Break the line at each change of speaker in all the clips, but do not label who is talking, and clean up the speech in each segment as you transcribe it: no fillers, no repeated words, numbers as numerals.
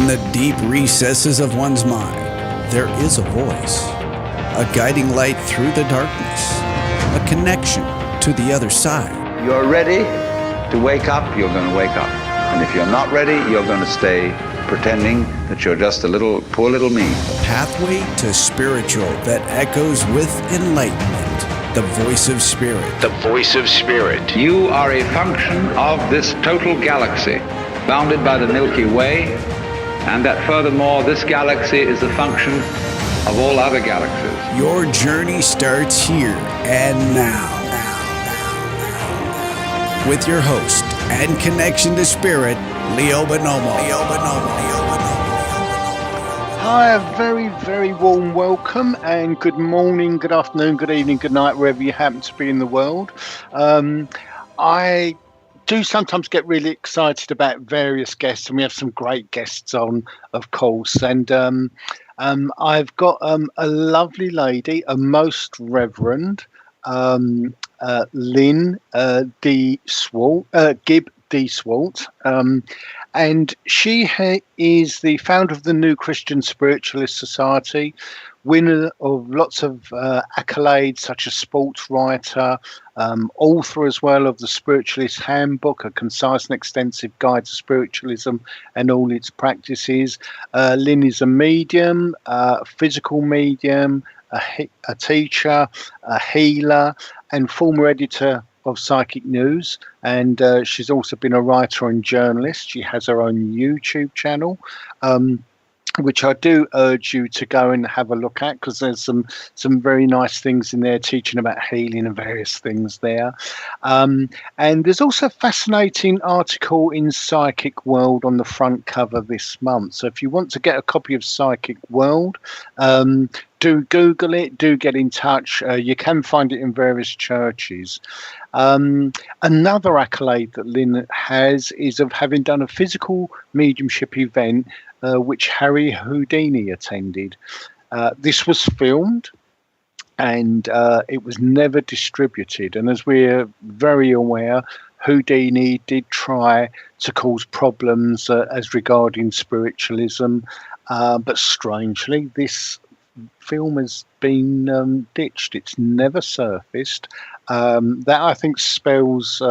In the deep recesses of one's mind, there is a voice, a guiding light through the darkness, a connection to the other side.
You're ready to wake up, you're going to wake up. And if you're not ready, you're going to stay pretending that you're just a poor little me.
Pathway to spiritual that echoes with enlightenment. The voice of spirit.
The voice of spirit.
You are a function of this total galaxy, bounded by the Milky Way, and that furthermore, this galaxy is a function of all other galaxies.
Your journey starts here and now. With your host and connection to spirit, Leo Bonomo.
Hi, a very, very warm welcome and good morning, good afternoon, good evening, good night, wherever you happen to be in the world. I do sometimes get really excited about various guests, and we have some great guests on, of course. And I've got a lovely lady, a most Reverend Lyn Gibb de Swarte, and she is the founder of the New Christian Spiritualist Society, winner of lots of accolades such as sports writer, author as well of the Spiritualist Handbook, a concise and extensive guide to spiritualism and all its practices. Lynn is a medium, a physical medium, a teacher, a healer, and former editor of Psychic News, and she's also been a writer and journalist. She has her own YouTube channel, which I do urge you to go and have a look at, because there's some very nice things in there, teaching about healing and various things there. And there's also a fascinating article in Psychic World on the front cover this month. So if you want to get a copy of Psychic World, do Google it, do get in touch. You can find it in various churches. Another accolade that Lynn has is of having done a physical mediumship event which Harry Houdini attended. This was filmed and it was never distributed. And as we're very aware, Houdini did try to cause problems as regarding spiritualism, but strangely, this film has been ditched. It's never surfaced. That I think spells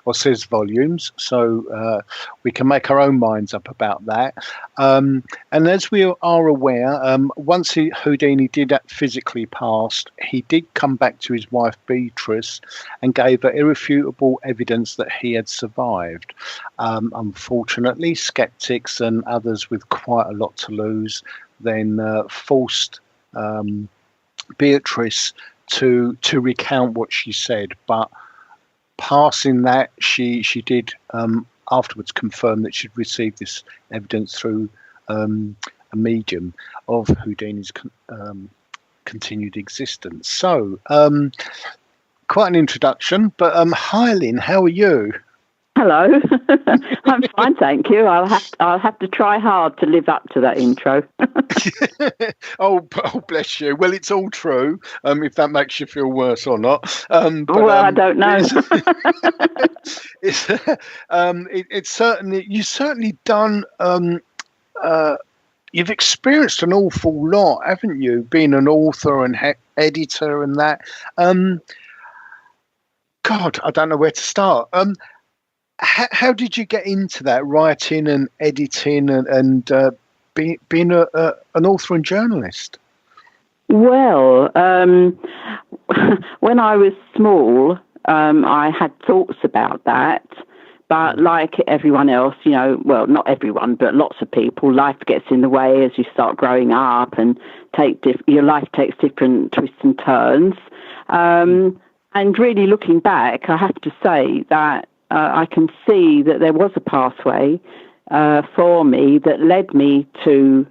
or says volumes, so we can make our own minds up about that. And as we are aware, once Houdini did physically pass, he did come back to his wife Beatrice and gave her irrefutable evidence that he had survived. Unfortunately, skeptics and others with quite a lot to lose then forced Beatrice to recount what she said, but passing that, she did afterwards confirm that she'd received this evidence through a medium of Houdini's continued existence. So quite an introduction, but hi Lynn, how are you?
Hello. I'm fine, thank you. I'll have to try hard to live up to that intro.
Oh, bless you. Well, it's all true. If that makes you feel worse or not.
I don't know.
It's certainly you've certainly done. You've experienced an awful lot, haven't you? Being an author and editor and that. God, I don't know where to start. How did you get into that, writing and editing and being an author and journalist?
Well, when I was small, I had thoughts about that. But like everyone else, well, not everyone, but lots of people, life gets in the way as you start growing up and your life takes different twists and turns. And really looking back, I have to say that I can see that there was a pathway for me that led me to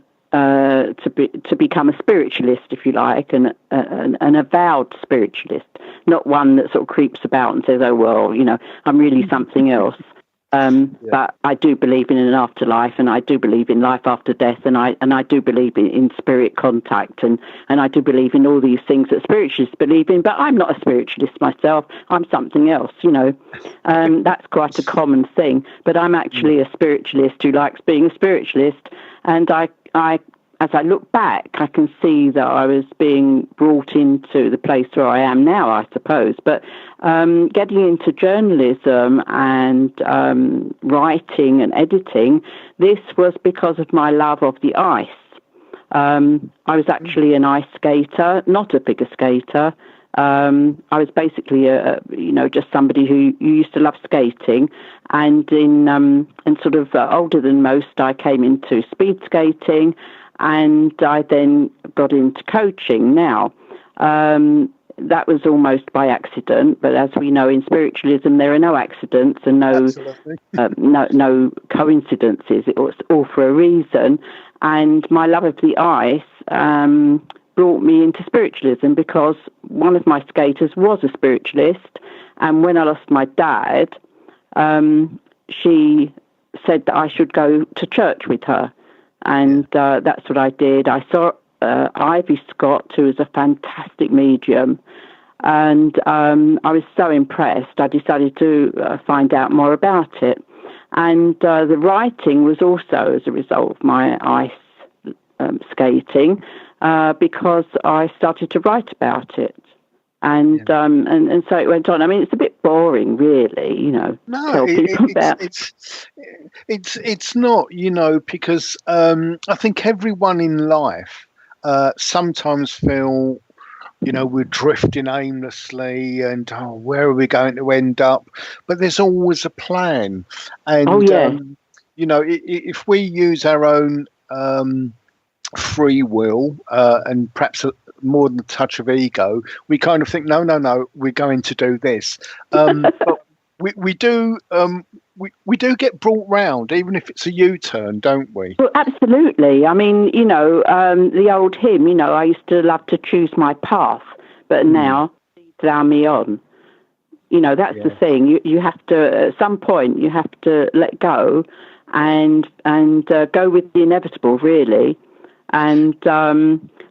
become a spiritualist, if you like, and an avowed spiritualist, not one that sort of creeps about and says, "Oh well, I'm really something else." But I do believe in an afterlife, and I do believe in life after death, and I do believe in spirit contact, and I do believe in all these things that spiritualists believe in. But I'm not a spiritualist myself. I'm something else, That's quite a common thing. But I'm actually a spiritualist who likes being a spiritualist, and I as I look back, I can see that I was being brought into the place where I am now, I suppose. But getting into journalism and writing and editing, this was because of my love of the ice. I was actually an ice skater, not a figure skater. I was basically just somebody who used to love skating, and and sort of older than most, I came into speed skating. And I then got into coaching. Now, that was almost by accident, but as we know in spiritualism, there are no accidents and no coincidences. It was all for a reason. And my love of the ice brought me into spiritualism, because one of my skaters was a spiritualist. And when I lost my dad, she said that I should go to church with her. And that's what I did. I saw Ivy Scott, who is a fantastic medium, and I was so impressed. I decided to find out more about it. And the writing was also as a result of my ice skating, because I started to write about it. And so it went on. I mean, it's a bit boring, really,
No,
tell people about.
It's not, because I think everyone in life sometimes feel, we're drifting aimlessly, and where are we going to end up? But there's always a plan, and if we use our own free will and perhaps more than a touch of ego, we kind of think, no, we're going to do this. But we do get brought round, even if it's a U-turn, don't we?
Well, absolutely. I mean, the old hymn, I used to love to choose my path, but now thou me on. That's the thing. You have to, at some point, you have to let go and go with the inevitable, really. And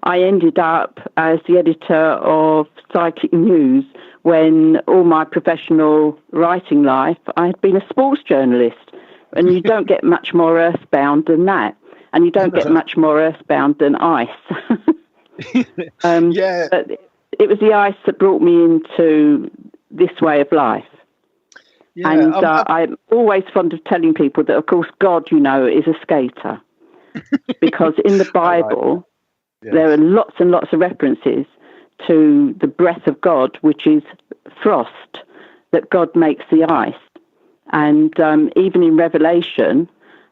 I ended up as the editor of Psychic News when all my professional writing life, I had been a sports journalist. And you don't get much more earthbound than that. And you don't get much more earthbound than ice. But it was the ice that brought me into this way of life. Yeah, and I'm always fond of telling people that, of course, God, is a skater. Because in the Bible, there are lots and lots of references to the breath of God, which is frost, that God makes the ice. And even in Revelation,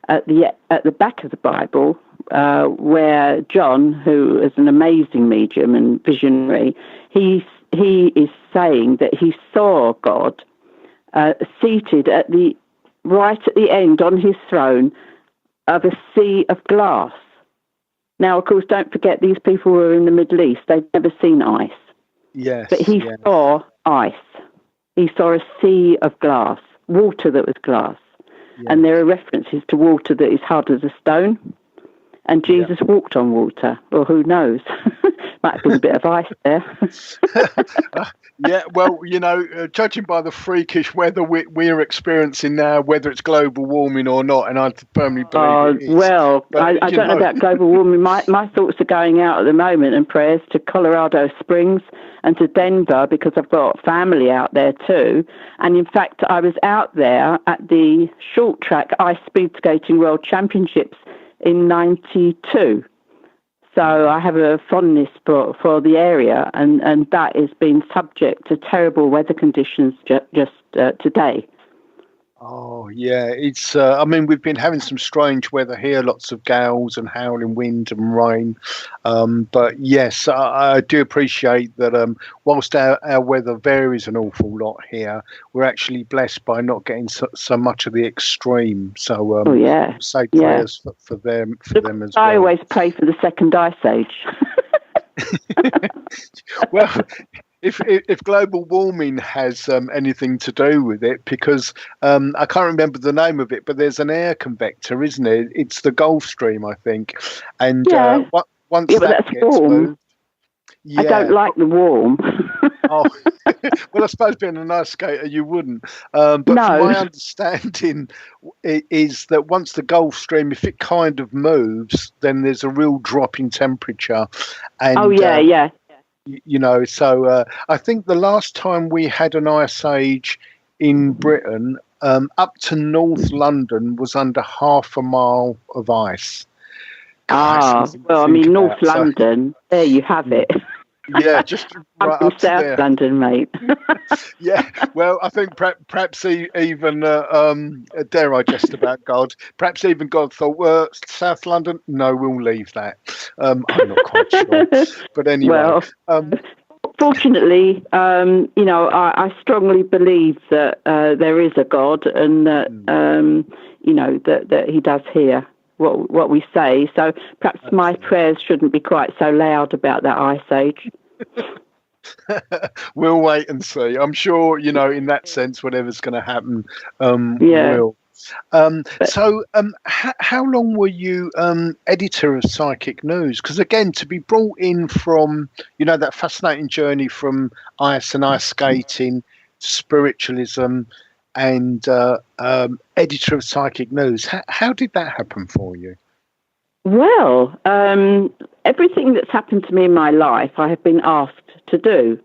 at the back of the Bible, where John, who is an amazing medium and visionary, he is saying that he saw God seated right at the end on his throne of a sea of glass. Now, of course, don't forget, these people were in the Middle East. They'd never seen ice.
Yes.
But he saw ice. He saw a sea of glass, water that was glass. Yes. And there are references to water that is hard as a stone. And Jesus walked on water. Well, who knows? Might have been a bit of ice there.
Well, judging by the freakish weather we're experiencing now, whether it's global warming or not, and I firmly believe it is.
Well, I don't know about global warming. My thoughts are going out at the moment, and prayers to Colorado Springs and to Denver, because I've got family out there too. And in fact, I was out there at the short track ice speed skating world championships in 92. So I have a fondness for the area, and that has been subject to terrible weather conditions just today.
Oh, yeah. It's, we've been having some strange weather here, lots of gales and howling wind and rain. But yes, I do appreciate that whilst our weather varies an awful lot here, we're actually blessed by not getting so much of the extreme. So say prayers for them as well.
I always pray for the second ice age.
Well, if global warming has anything to do with it, because I can't remember the name of it, but there's an air convector, isn't it? It's the Gulf Stream, I think. And once
but
that
that's
gets
warm.
moved,
I don't like the warm.
Oh, well, I suppose being an ice skater, you wouldn't. But
No.
from my understanding, is that once the Gulf Stream, if it kind of moves, then there's a real drop in temperature. And, you know, so I think the last time we had an ice age in Britain, up to North London was under half a mile of ice.
Well, I mean, North London, there you have it.
Yeah, just right
I'm
up
from South
there.
London, mate.
Yeah, well, I think perhaps even dare I jest about God? Perhaps even God thought, well, South London, no, we'll leave that. I'm not quite sure, but anyway.
Well, fortunately, you know, I strongly believe that there is a God, and that you know that He does hear what we say. So perhaps my prayers shouldn't be quite so loud about that ice age.
We'll wait and see. I'm sure, you know, in that sense, whatever's going to happen will. So how long were you editor of Psychic News? Because again, to be brought in from, you know, that fascinating journey from ice and ice skating, spiritualism, and editor of Psychic News, how did that happen for you?
Well, everything that's happened to me in my life, I have been asked to do.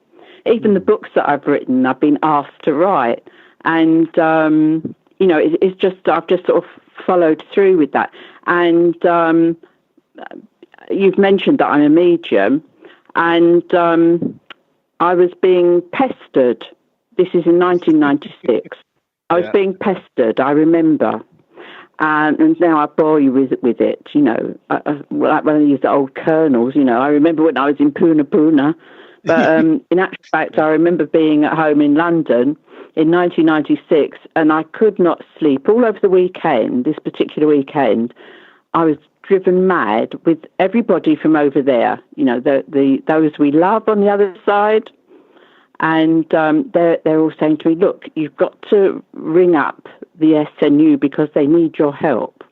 Even the books that I've written, I've been asked to write. And, you know, it's just, I've just sort of followed through with that. And you've mentioned that I'm a medium, and I was being pestered. This is in 1996. I was being pestered, I remember. And now I bore you with it, you know, like one of these old colonels, you know. I remember when I was in Poona. But in actual fact, I remember being at home in London in 1996, and I could not sleep all over the weekend. This particular weekend, I was driven mad with everybody from over there, you know, those we love on the other side. And they're all saying to me, look, you've got to ring up the SNU because they need your help.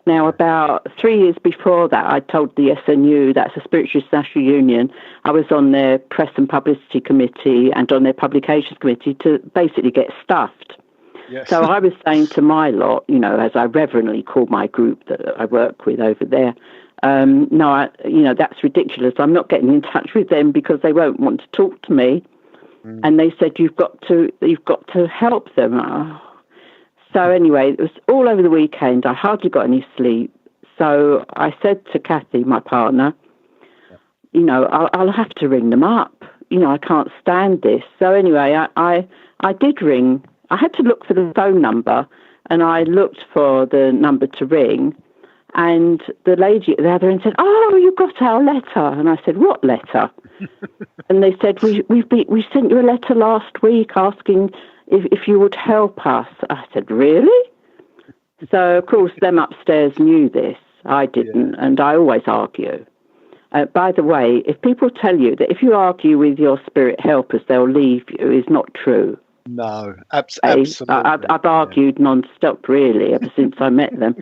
Now, about 3 years before that, I told the SNU, that's the Spiritualist National Union, I was on their press and publicity committee and on their publications committee to basically get stuffed. Yes. So I was saying to my lot, you know, as I reverently call my group that I work with over there, no, you know, that's ridiculous. I'm not getting in touch with them because they won't want to talk to me. And they said, you've got to help them. Oh. So anyway, it was all over the weekend. I hardly got any sleep. So I said to Kathy, my partner, you know, I'll have to ring them up. You know, I can't stand this. So anyway, I did ring. I had to look for the phone number, and I looked for the number to ring. And the lady at the other end said, oh, you got our letter. And I said, what letter? And they said, we sent you a letter last week asking if you would help us. I said, really? So, of course, them upstairs knew this. I didn't, and I always argue. By the way, if people tell you that if you argue with your spirit helpers, they'll leave you, is not true.
No, absolutely.
I've argued non-stop, really, ever since I met them.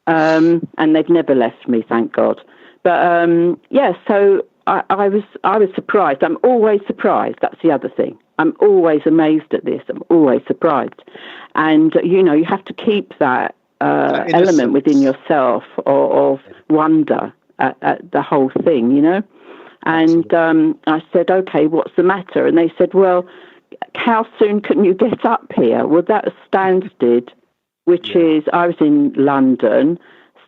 And they've never left me, thank God. But, so I was surprised. I'm always surprised. That's the other thing. I'm always amazed at this. I'm always surprised. And, you know, you have to keep that element within yourself of wonder at the whole thing, you know. And I said, okay, what's the matter? And they said, well, how soon can you get up here? Well, that was Stansted, which is, I was in London.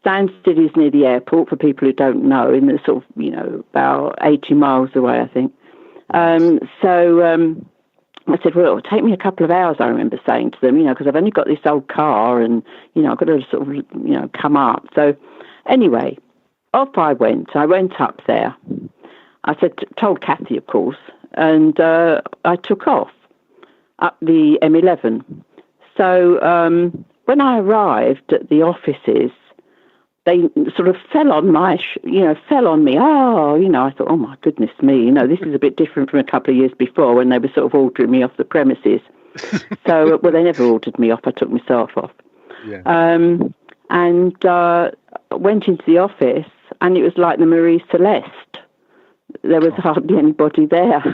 Stansted is near the airport, for people who don't know, in the sort of, you know, about 80 miles away, I think. I said, well, it'll take me a couple of hours, I remember saying to them, you know, because I've only got this old car and, you know, I've got to sort of, you know, come up. So anyway, off I went. I went up there. I told Kathy, of course, and I took off up the M11. So when I arrived at the offices, they sort of fell on fell on me. Oh, I thought, oh my goodness me, this is a bit different from a couple of years before when they were sort of ordering me off the premises. So, well, they never ordered me off. I took myself off.
Yeah.
And went into the office, and it was like the Marie Celeste. There was hardly anybody there.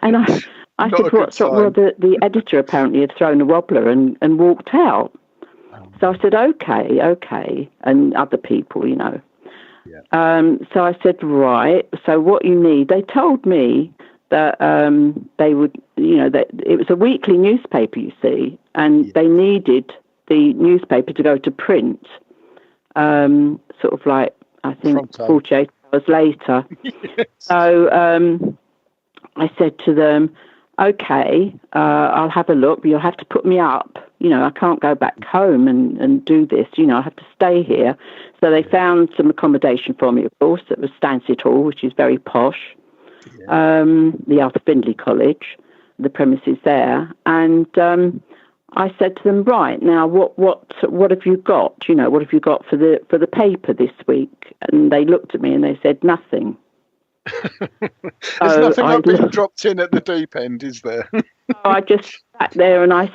And I said, what's wrong? Well, the editor apparently had thrown a wobbler and walked out. So I said, okay, and other people,
Yeah.
So I said, right, so what you need, they told me that they would, that it was a weekly newspaper, you see, and they needed the newspaper to go to print, sort of like, I think, 48 hours later. Yes. So I said to them, okay, I'll have a look, but you'll have to put me up. I can't go back home and do this. I have to stay here. So they found some accommodation for me, of course. It was Stansted Hall, which is very posh. Yeah. The Arthur Findlay College, the premises there. And I said to them, right, now what have you got? What have you got for the paper this week? And they looked at me and they said, nothing.
There's nothing like being dropped in at the deep end, is there?
I just sat there and I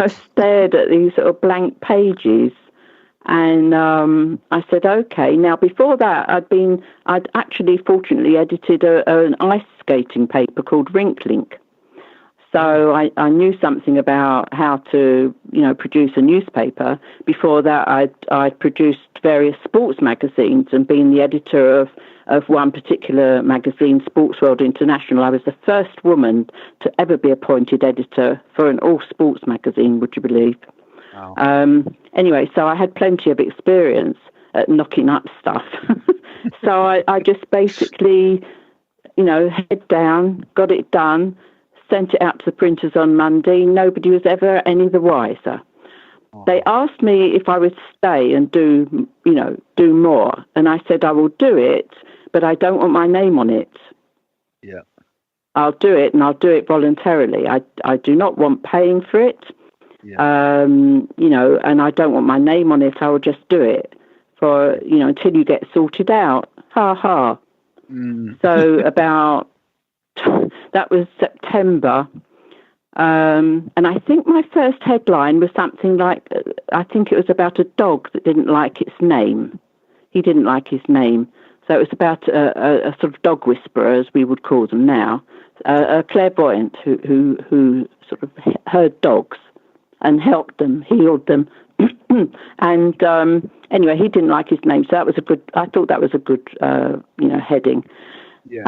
stared at these sort of blank pages, and I said, okay. Now, before that, I'd actually fortunately edited an ice skating paper called Rink Link. So I knew something about how to, produce a newspaper. Before that, I'd produced various sports magazines and been the editor of one particular magazine, Sports World International. I was the first woman to ever be appointed editor for an all-sports magazine, would you believe? Wow. Anyway, so I had plenty of experience at knocking up stuff. So I just basically, head down, got it done, sent it out to the printers on Monday. Nobody was ever any the wiser. Oh. They asked me if I would stay and do more. And I said, I will do it, but I don't want my name on it.
Yeah.
I'll do it, and I'll do it voluntarily. I do not want paying for it. Yeah. And I don't want my name on it. I will just do it for, until you get sorted out. Ha ha. Mm. So that was September. And I think my first headline was something like, I think it was about a dog that didn't like its name. He didn't like his name. So it was about a sort of dog whisperer, as we would call them now, a clairvoyant who sort of heard dogs and helped them, healed them. And anyway, he didn't like his name. So I thought that was a good, heading. Yes.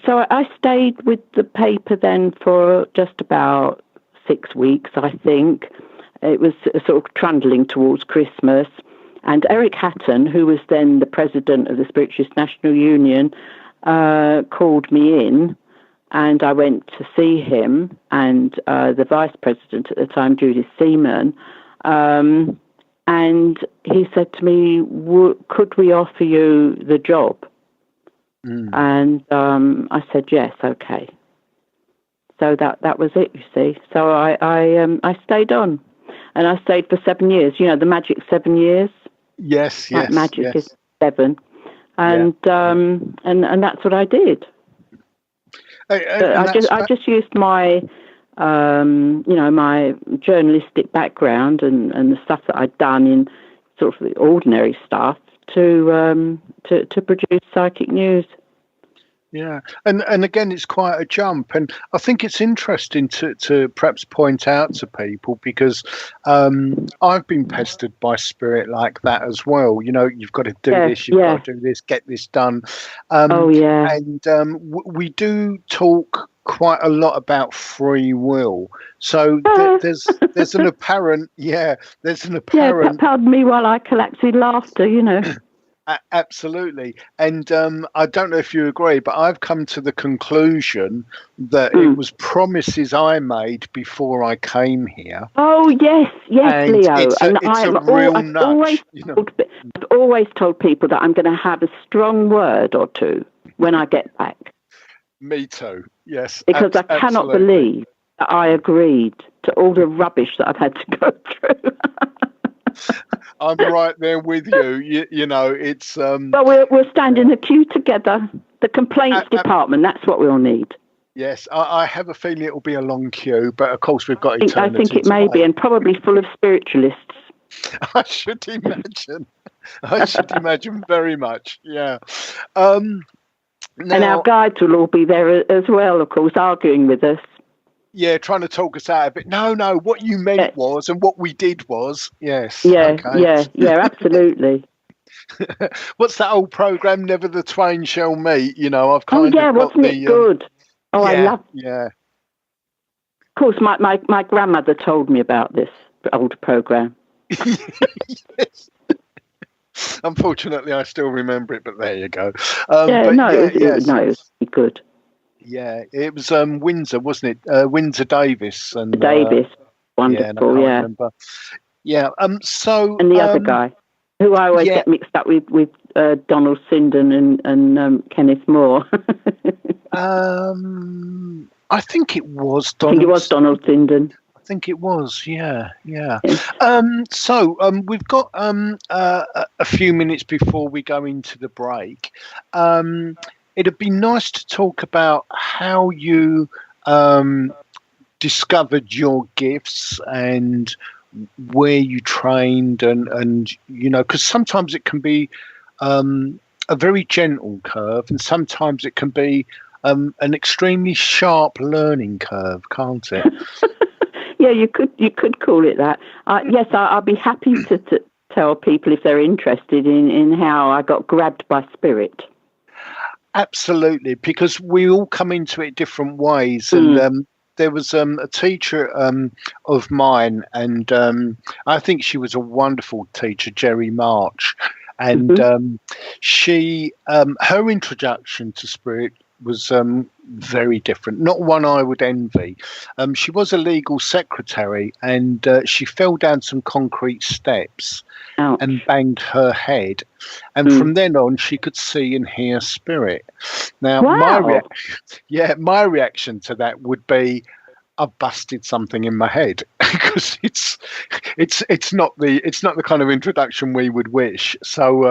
So I stayed with the paper then for just about 6 weeks, I think. It was sort of trundling towards Christmas. And Eric Hatton, who was then the president of the Spiritualist National Union, called me in, and I went to see him and the vice president at the time, Judith Seaman. And he said to me, could we offer you the job? Mm. And I said, yes, okay. So that was it, you see. So I stayed on, and I stayed for 7 years. The magic 7 years.
Yes,
like magic is 7, and that's what I did. I just used my my journalistic background and the stuff that I'd done in sort of the ordinary stuff to produce psychic news.
Yeah, and again, it's quite a jump, and I think it's interesting to perhaps point out to people, because I've been pestered by spirit like that as well. You've got to do this, you've got to do this, get this done. And we do talk quite a lot about free will. So there's an apparent, pardon
me while I collapse in laughter,
Absolutely. And I don't know if you agree, but I've come to the conclusion that it was promises I made before I came here.
Oh, yes, and Leo. I've always told people that I'm going to have a strong word or two when I get back.
Me too, yes.
Because I cannot believe that I agreed to all the rubbish that I've had to go through.
I'm right there with you. You know, it's
Well, we'll stand in the queue together. The complaints department. That's what we'll need.
Yes, I have a feeling it will be a long queue, but of course we've got eternity.
I think it may be, and probably full of spiritualists.
I should imagine. Very much. Yeah. Now,
and our guides will all be there as well, of course, arguing with us.
Yeah, trying to talk us out of it. No, what you meant was, and what we did was, yes.
Yeah,
okay.
yeah, absolutely.
What's that old program? Never the twain shall meet. You know, I've kind of got
wasn't it good? Oh,
yeah,
I love.
Yeah.
Of course, my grandmother told me about this old program.
Yes. Unfortunately, I still remember it, but there you go.
It was good.
Yeah, it was Windsor, wasn't it? Windsor Davis and
Davis, wonderful.
I remember. Yeah. So
and the other guy, who I always get mixed up with Donald Sinden and Kenneth Moore.
I think it was Donald.
Donald Sinden.
I think it was, yeah. So we've got a few minutes before we go into the break. It'd be nice to talk about how you discovered your gifts and where you trained, and you know, because sometimes it can be a very gentle curve, and sometimes it can be an extremely sharp learning curve, can't it?
Yeah, you could call it that. Yes, I'll be happy to tell people if they're interested in how I got grabbed by spirit.
Absolutely, because we all come into it different ways. And there was a teacher of mine, and I think she was a wonderful teacher, Jerry March. And she, her introduction to spirit was very different, not one I would envy. She was a legal secretary, and she fell down some concrete steps and banged her head. And from then on, she could see and hear spirit. Now, my reaction to that would be, I've busted something in my head, because it's not the kind of introduction we would wish. So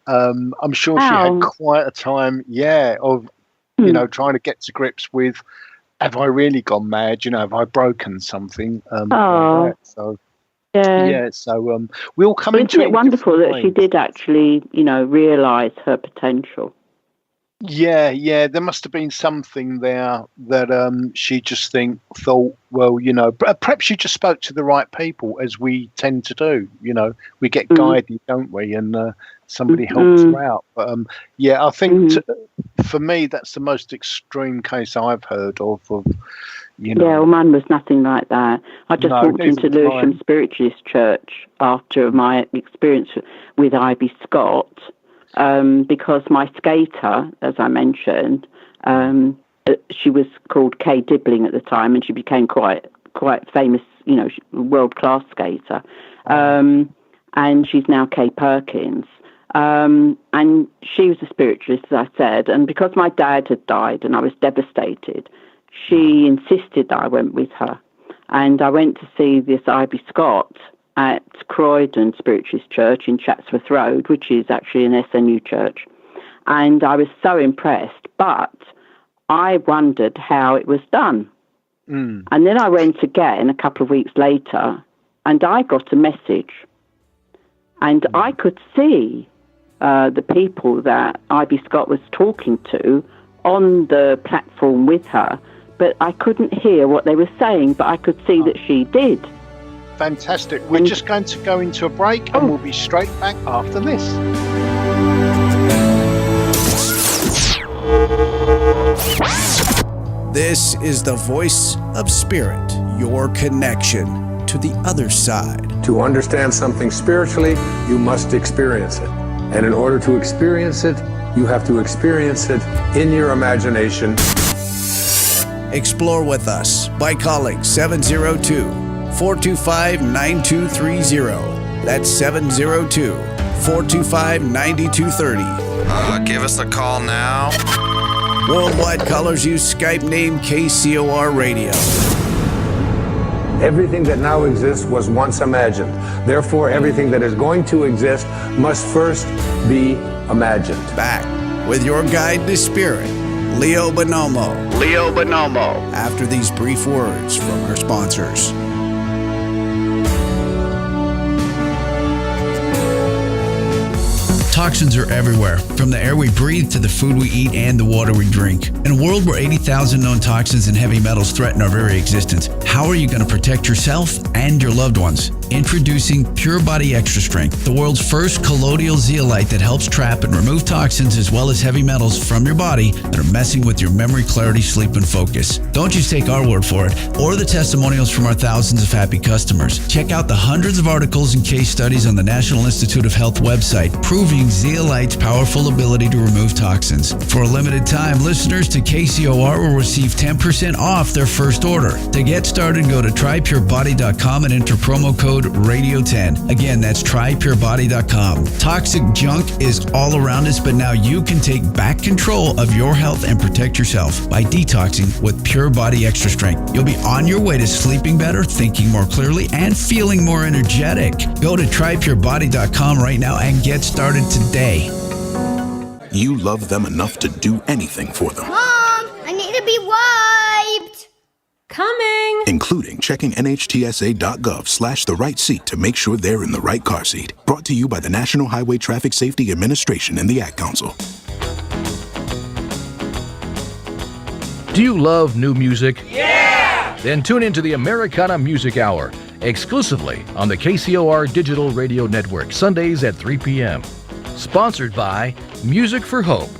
I'm sure she had quite a time, of you know, trying to get to grips with, have I really gone mad? You know, have I broken something? Like that. So so we'll come into it.
Isn't it wonderful that she did actually, you know, realise her potential?
Yeah, there must have been something there that she just thought, well, you know, perhaps she just spoke to the right people, as we tend to do. You know, we get guided, don't we? And somebody helps her out. But I think for me, that's the most extreme case I've heard of. You know,
well, mine was nothing like that. I just walked into Lewisham Spiritualist Church after my experience with Ivy Scott. Because my skater, as I mentioned, she was called Kay Dibbling at the time, and she became quite famous, you know, world-class skater. And she's now Kay Perkins. And she was a spiritualist, as I said, and because my dad had died and I was devastated, she insisted that I went with her. And I went to see this Ivy Scott at Croydon Spiritualist Church in Chatsworth Road, which is actually an SNU church. And I was so impressed, but I wondered how it was done. And then I went again a couple of weeks later, and I got a message. And I could see the people that Ivy Scott was talking to on the platform with her, but I couldn't hear what they were saying, but I could see that she did.
Fantastic. We're just going to go into a break, and we'll be straight back after this.
This is the voice of spirit, your connection to the other side.
To understand something spiritually, you must experience it. And in order to experience it, you have to experience it in your imagination.
Explore with us by calling 702-425-9230. That's 702-425-9230.
Give us a call now.
Worldwide callers use Skype name KCOR Radio.
Everything that now exists was once imagined. Therefore, everything that is going to exist must first be imagined.
Back with your guide to spirit, Leo Bonomo. Leo Bonomo. After these brief words from our sponsors. Toxins are everywhere, from the air we breathe to the food we eat and the water we drink. In a world where 80,000 known toxins and heavy metals threaten our very existence, how are you going to protect yourself and your loved ones? Introducing Pure Body Extra Strength, the world's first colloidal zeolite that helps trap and remove toxins as well as heavy metals from your body that are messing with your memory, clarity, sleep, and focus. Don't just take our word for it or the testimonials from our thousands of happy customers. Check out the hundreds of articles and case studies on the National Institute of Health website proving zeolite's powerful ability to remove toxins. For a limited time, listeners to KCOR will receive 10% off their first order. To get started, go to trypurebody.com and enter promo code Radio10. Again, that's trypurebody.com. Toxic junk is all around us, but now you can take back control of your health and protect yourself by detoxing with Pure Body Extra Strength. You'll be on your way to sleeping better, thinking more clearly, and feeling more energetic. Go to trypurebody.com right now and get started today.
You love them enough to do anything for them.
Mom, I need to be wiped.
Coming!
Including checking nhtsa.gov/the right seat to make sure they're in the right car seat. Brought to you by the National Highway Traffic Safety Administration and the Ad Council.
Do you love new music? Yeah! Then tune into the Americana Music Hour, exclusively on the KCOR Digital Radio Network, Sundays at 3 p.m. Sponsored by Music for Hope.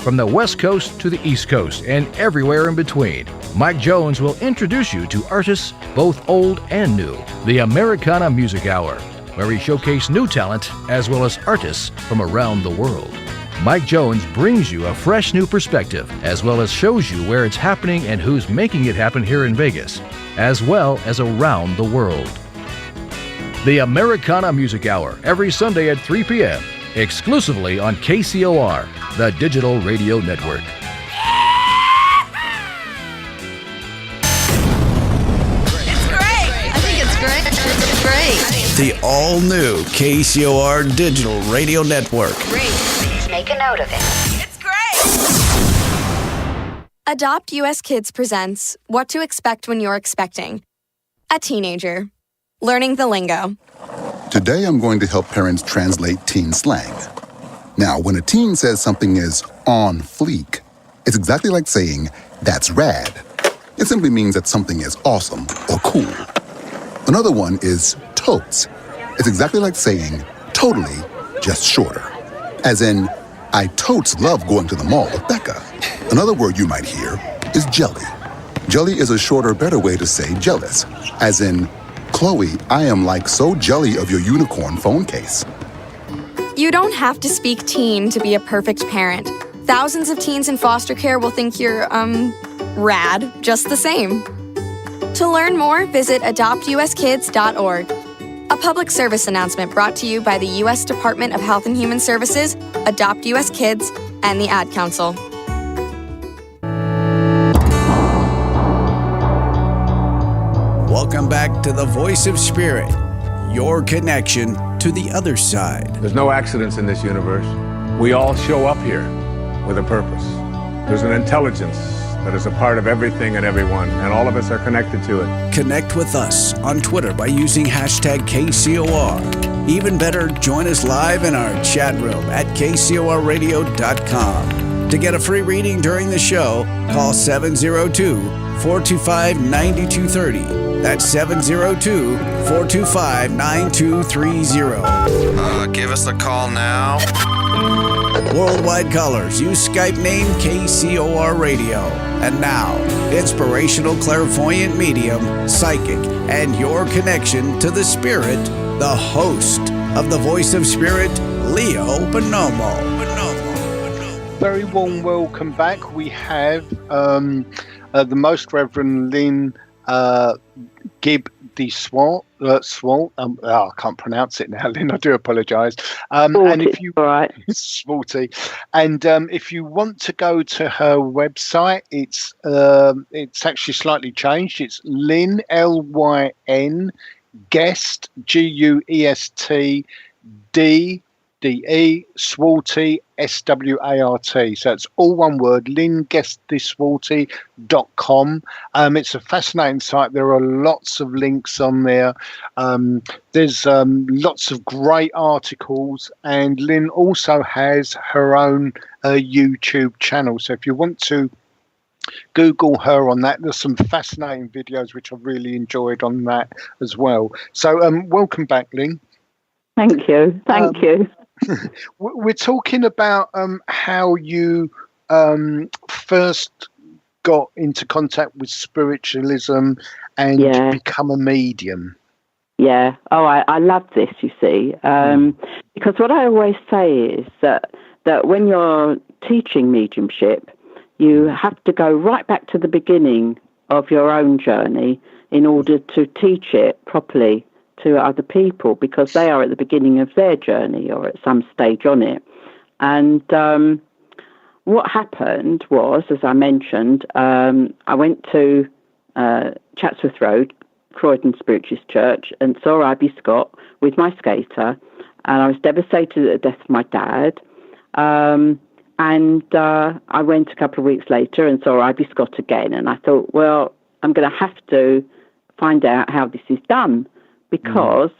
From the West Coast to the East Coast and everywhere in between, Mike Jones will introduce you to artists both old and new. The Americana Music Hour, where we showcase new talent as well as artists from around the world. Mike Jones brings you a fresh new perspective as well as shows you where it's happening and who's making it happen here in Vegas, as well as around the world. The Americana Music Hour, every Sunday at 3 p.m., exclusively on KCOR, the Digital Radio Network.
It's great! I think it's great. It's great.
The all-new KCOR Digital Radio Network.
Great.
Please make a note of it.
It's great!
Adopt US Kids presents What to Expect When You're Expecting. A teenager. Learning the lingo.
Today I'm going to help parents translate teen slang. Now, when a teen says something is on fleek, it's exactly like saying, that's rad. It simply means that something is awesome or cool. Another one is totes. It's exactly like saying, totally, just shorter. As in, I totes love going to the mall with Becca. Another word you might hear is jelly. Jelly is a shorter, better way to say jealous. As in, Chloe, I am like so jelly of your unicorn phone case.
You don't have to speak teen to be a perfect parent. Thousands of teens in foster care will think you're, rad, just the same. To learn more, visit adoptuskids.org. A public service announcement brought to you by the U.S. Department of Health and Human Services, Adopt U.S. Kids, and the Ad Council.
Welcome back to the Voice of Spirit, your connection to the other side.
There's no accidents in this universe. We all show up here with a purpose. There's an intelligence that is a part of everything and everyone, and all of us are connected to it.
Connect with us on Twitter by using hashtag KCOR. Even better, join us live in our chat room at kcorradio.com. To get a free reading during the show, call 702-425-9230. That's 702-425-9230.
Give us a call now.
Worldwide callers, use Skype name KCOR Radio. And now, inspirational clairvoyant medium, psychic, and your connection to the spirit, the host of the Voice of Spirit, Leo Bonomo.
Very warm welcome back. We have the Most Reverend Lyn Gibb de Swarte. I can't pronounce it now, Lynn. I do apologise. And if you,
all right,
Swarte, and if you want to go to her website, it's actually slightly changed. It's Lynn Lyn Guest Guest DE Swarte SWART. So it's all one word, lynnguestdeswarte.com. It's a fascinating site. There are lots of links on there. There's lots of great articles, and Lynn also has her own YouTube channel. So if you want to Google her on that, there's some fascinating videos which I've really enjoyed on that as well. So welcome back, Lynn.
Thank you. Thank you.
We're talking about how you first got into contact with spiritualism and become a medium.
Yeah. Oh, I love this, you see, because what I always say is that when you're teaching mediumship, you have to go right back to the beginning of your own journey in order to teach it properly to other people, because they are at the beginning of their journey or at some stage on it. And what happened was, as I mentioned, I went to Chatsworth Road, Croydon Spiritualist Church, and saw Ivy Scott with my skater, and I was devastated at the death of my dad. And I went a couple of weeks later and saw Ivy Scott again, and I thought, well, I'm going to have to find out how this is done, because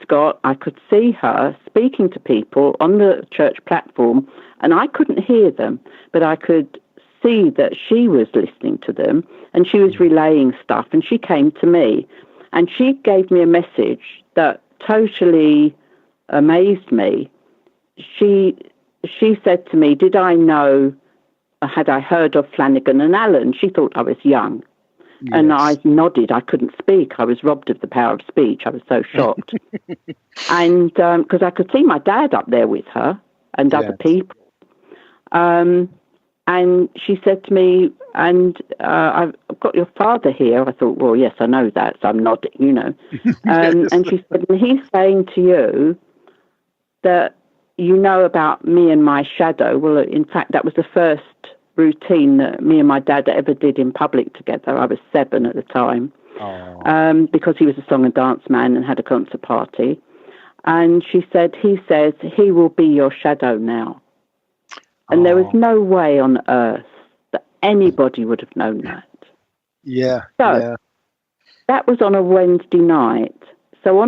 Scott, I could see her speaking to people on the church platform, and I couldn't hear them, but I could see that she was listening to them, and she was relaying stuff, and she came to me, and she gave me a message that totally amazed me. She said to me, had I heard of Flanagan and Allen? She thought I was young. Yes. And I nodded. I couldn't speak. I was robbed of the power of speech. I was so shocked. And because I could see my dad up there with her and other people. And she said to me, and I've got your father here. I thought, well, yes, I know that. So I'm nodding, you know. And she said, and he's saying to you that you know about me and my shadow. Well, in fact, that was the first routine that me and my dad ever did in public together. I was 7 at the time, because he was a song and dance man and had a concert party. And she said, he says, he will be your shadow now. And there was no way on earth that anybody would have known that. So that was on a Wednesday night. So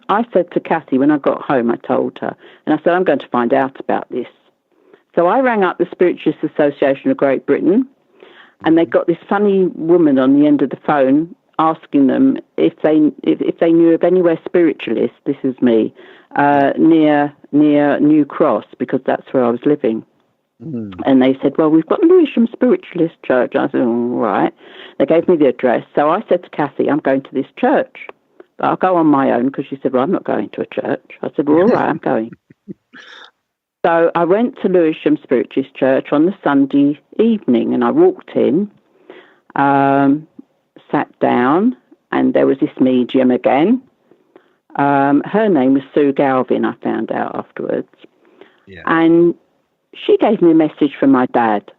I said to Kathy when I got home, I told her, and I said, I'm going to find out about this. So I rang up the Spiritualist Association of Great Britain, and they got this funny woman on the end of the phone asking them if they knew of anywhere spiritualist, this is me, near New Cross, because that's where I was living. And they said, well, we've got the Lewisham Spiritualist Church. I said, all right. They gave me the address. So I said to Kathy, I'm going to this church, but I'll go on my own, because she said, well, I'm not going to a church. I said, well, all right, I'm going. So I went to Lewisham Spiritualist Church on the Sunday evening, and I walked in, sat down, and there was this medium again. Her name was Sue Galvin, I found out afterwards. And she gave me a message from my dad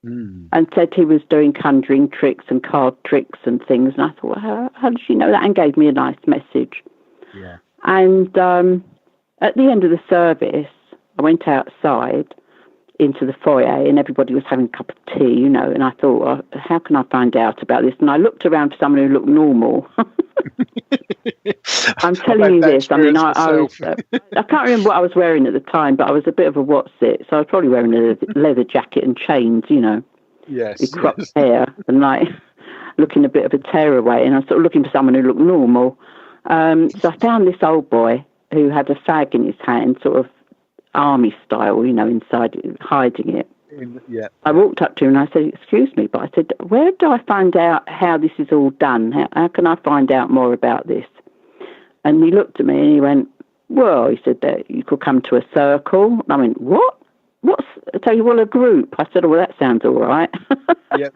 and said he was doing conjuring tricks and card tricks and things. And I thought, well, how did she know that? And gave me a nice message. And at the end of the service, I went outside into the foyer, and everybody was having a cup of tea, you know, and I thought, well, how can I find out about this? And I looked around for someone who looked normal. I'm telling you this. I mean, I can't remember what I was wearing at the time, but I was a bit of a what's-it, so I was probably wearing a leather jacket and chains, you know, with cropped hair, and like looking a bit of a tearaway, and I was sort of looking for someone who looked normal. So I found this old boy who had a fag in his hand, sort of army style, you know, inside, hiding it. I walked up to him and I said, excuse me, but I said, where do I find out how this is all done? How can I find out more about this? And he looked at me and he went, well, he said that you could come to a circle. And I went, what? a group. I said, well, that sounds all right.
Yep.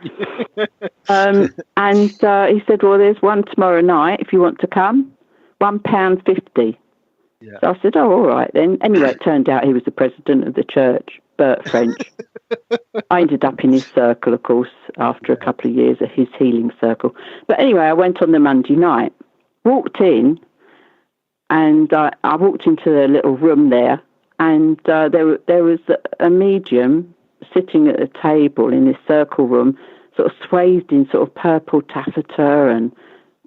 And he said, well, there's one tomorrow night if you want to come, £1.50.
Yeah.
So I said, oh, all right then. Anyway, it turned out he was the president of the church, Bert French. I ended up in his circle, of course, after a couple of years at his healing circle. But anyway, I went on the Monday night, walked in, and I walked into the little room there, and there was a medium sitting at a table in this circle room, sort of swathed in sort of purple taffeta and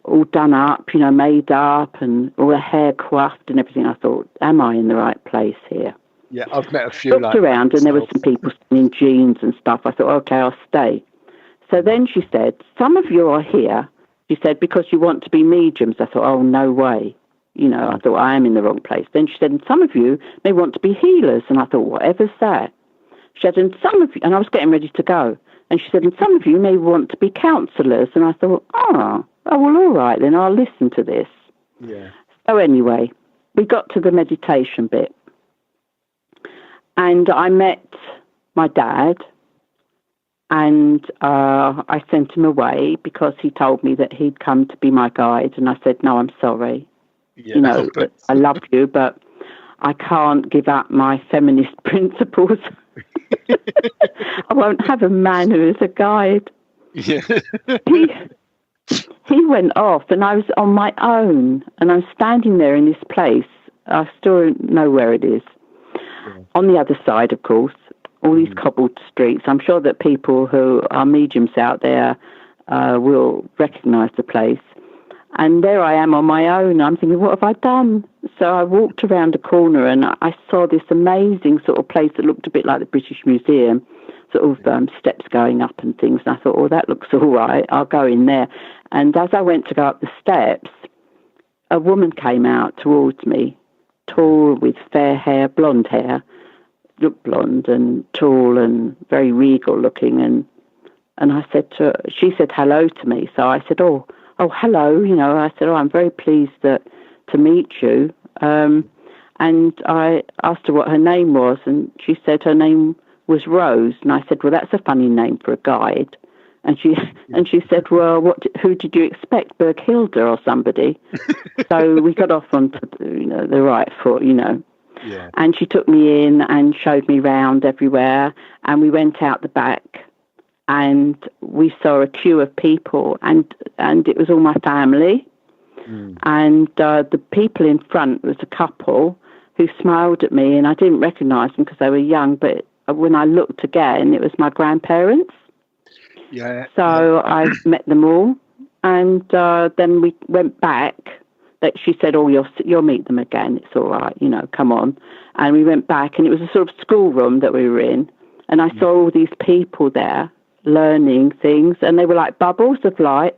all done up, made up, and all the hair coiffed and everything. I thought, am I in the right place here?
Yeah, I've met a few.
Looked around, and there were some people in jeans and stuff. I thought, okay, I'll stay. So then she said, some of you are here, she said, because you want to be mediums. I thought, oh, no way. I thought, I am in the wrong place. Then she said, and some of you may want to be healers. And I thought, whatever's that? She said, and some of you, and I was getting ready to go. And she said, and some of you may want to be counsellors. And I thought, well, all right, then I'll listen to this.
Yeah.
So anyway, we got to the meditation bit. And I met my dad, and I sent him away because he told me that he'd come to be my guide. And I said, no, I'm sorry.
Yeah,
I love you, but I can't give up my feminist principles. I won't have a man who is a guide.
Yeah.
He went off, and I was on my own, and I'm standing there in this place. I still know where it is. Yeah. On the other side, of course, all these cobbled streets. I'm sure that people who are mediums out there will recognise the place. And there I am on my own. I'm thinking, what have I done? So I walked around a corner, and I saw this amazing sort of place that looked a bit like the British Museum, sort of steps going up and things. And I thought, oh, that looks all right. I'll go in there. And as I went to go up the steps, a woman came out towards me, tall with fair hair, blonde hair, looked blonde and tall and very regal looking. And I said to her, she said hello to me. So I said, oh, hello. I said, oh, I'm very pleased to meet you. And I asked her what her name was, and she said her name was Rose. And I said, well, that's a funny name for a guide. And she said, well, who did you expect, Berghilde or somebody? So we got off onto the right foot,
Yeah.
And she took me in and showed me round everywhere, and we went out the back, and we saw a queue of people, and it was all my family. And the people in front was a couple who smiled at me, and I didn't recognise them because they were young, but when I looked again, it was my grandparents.
Yeah.
So I met them all, and then we went back. That she said, oh, you'll meet them again. It's all right, come on. And we went back, and it was a sort of schoolroom that we were in, and I saw all these people there learning things, and they were like bubbles of light.